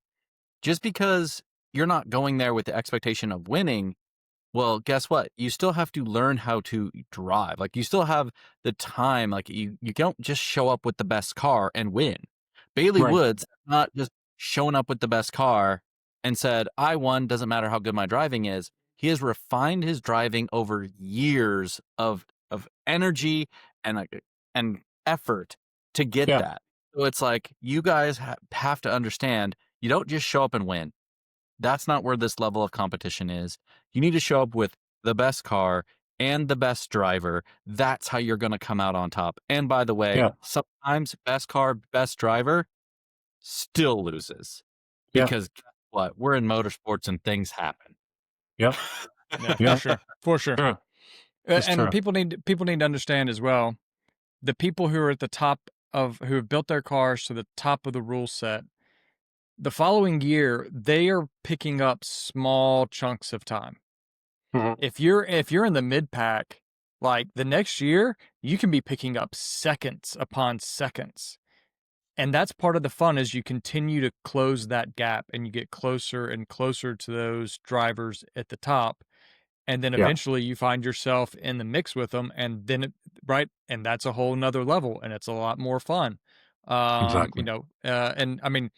just because you're not going there with the expectation of winning, well, guess what? You still have to learn how to drive. Like, you still have the time. Like, you don't just show up with the best car and win. Bailey Woods not just showing up with the best car and said, I won, doesn't matter how good my driving is. He has refined his driving over years of energy and effort to get that. So it's like, you guys have to understand, you don't just show up and win. That's not where this level of competition is. You need to show up with the best car and the best driver. That's how you're going to come out on top. And by the way, sometimes best car, best driver still loses. Because guess what? We're in motorsports and things happen. Yep. For sure. True. And people need to understand as well, the people who are at the top who have built their cars to the top of the rule set, the following year, they are picking up small chunks of time. Mm-hmm. If you're in the mid pack, like the next year, you can be picking up seconds upon seconds. And that's part of the fun as you continue to close that gap and you get closer and closer to those drivers at the top. And then eventually you find yourself in the mix with them, and then and that's a whole nother level, and it's a lot more fun. Exactly. And I mean,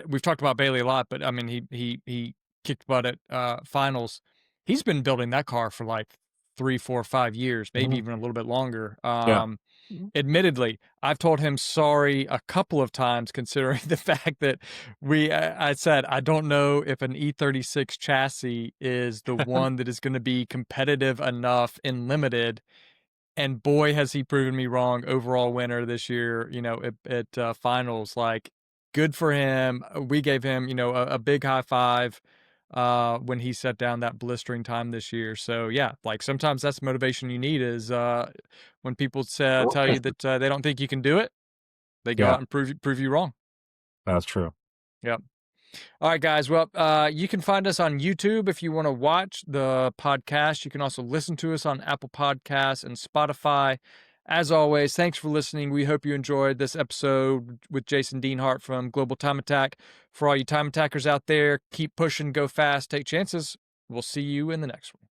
we've talked about Bailey a lot, but I mean, he kicked butt at finals. He's been building that car for like 3, 4, 5 years, maybe even a little bit longer. Admittedly, I've told him sorry a couple of times, considering the fact that I said, I don't know if an E36 chassis is the one that is going to be competitive enough in limited. And boy, has he proven me wrong. Overall winner this year, at finals. Like, good for him. We gave him, a big high five when he set down that blistering time this year. So yeah, like sometimes that's the motivation you need is when people tell you that they don't think you can do it, they go out and prove you wrong. That's true. Yep. All right, guys. Well, you can find us on YouTube if you want to watch the podcast. You can also listen to us on Apple Podcasts and Spotify. As always, thanks for listening. We hope you enjoyed this episode with Jason Dienhart from Global Time Attack. For all you time attackers out there, keep pushing, go fast, take chances. We'll see you in the next one.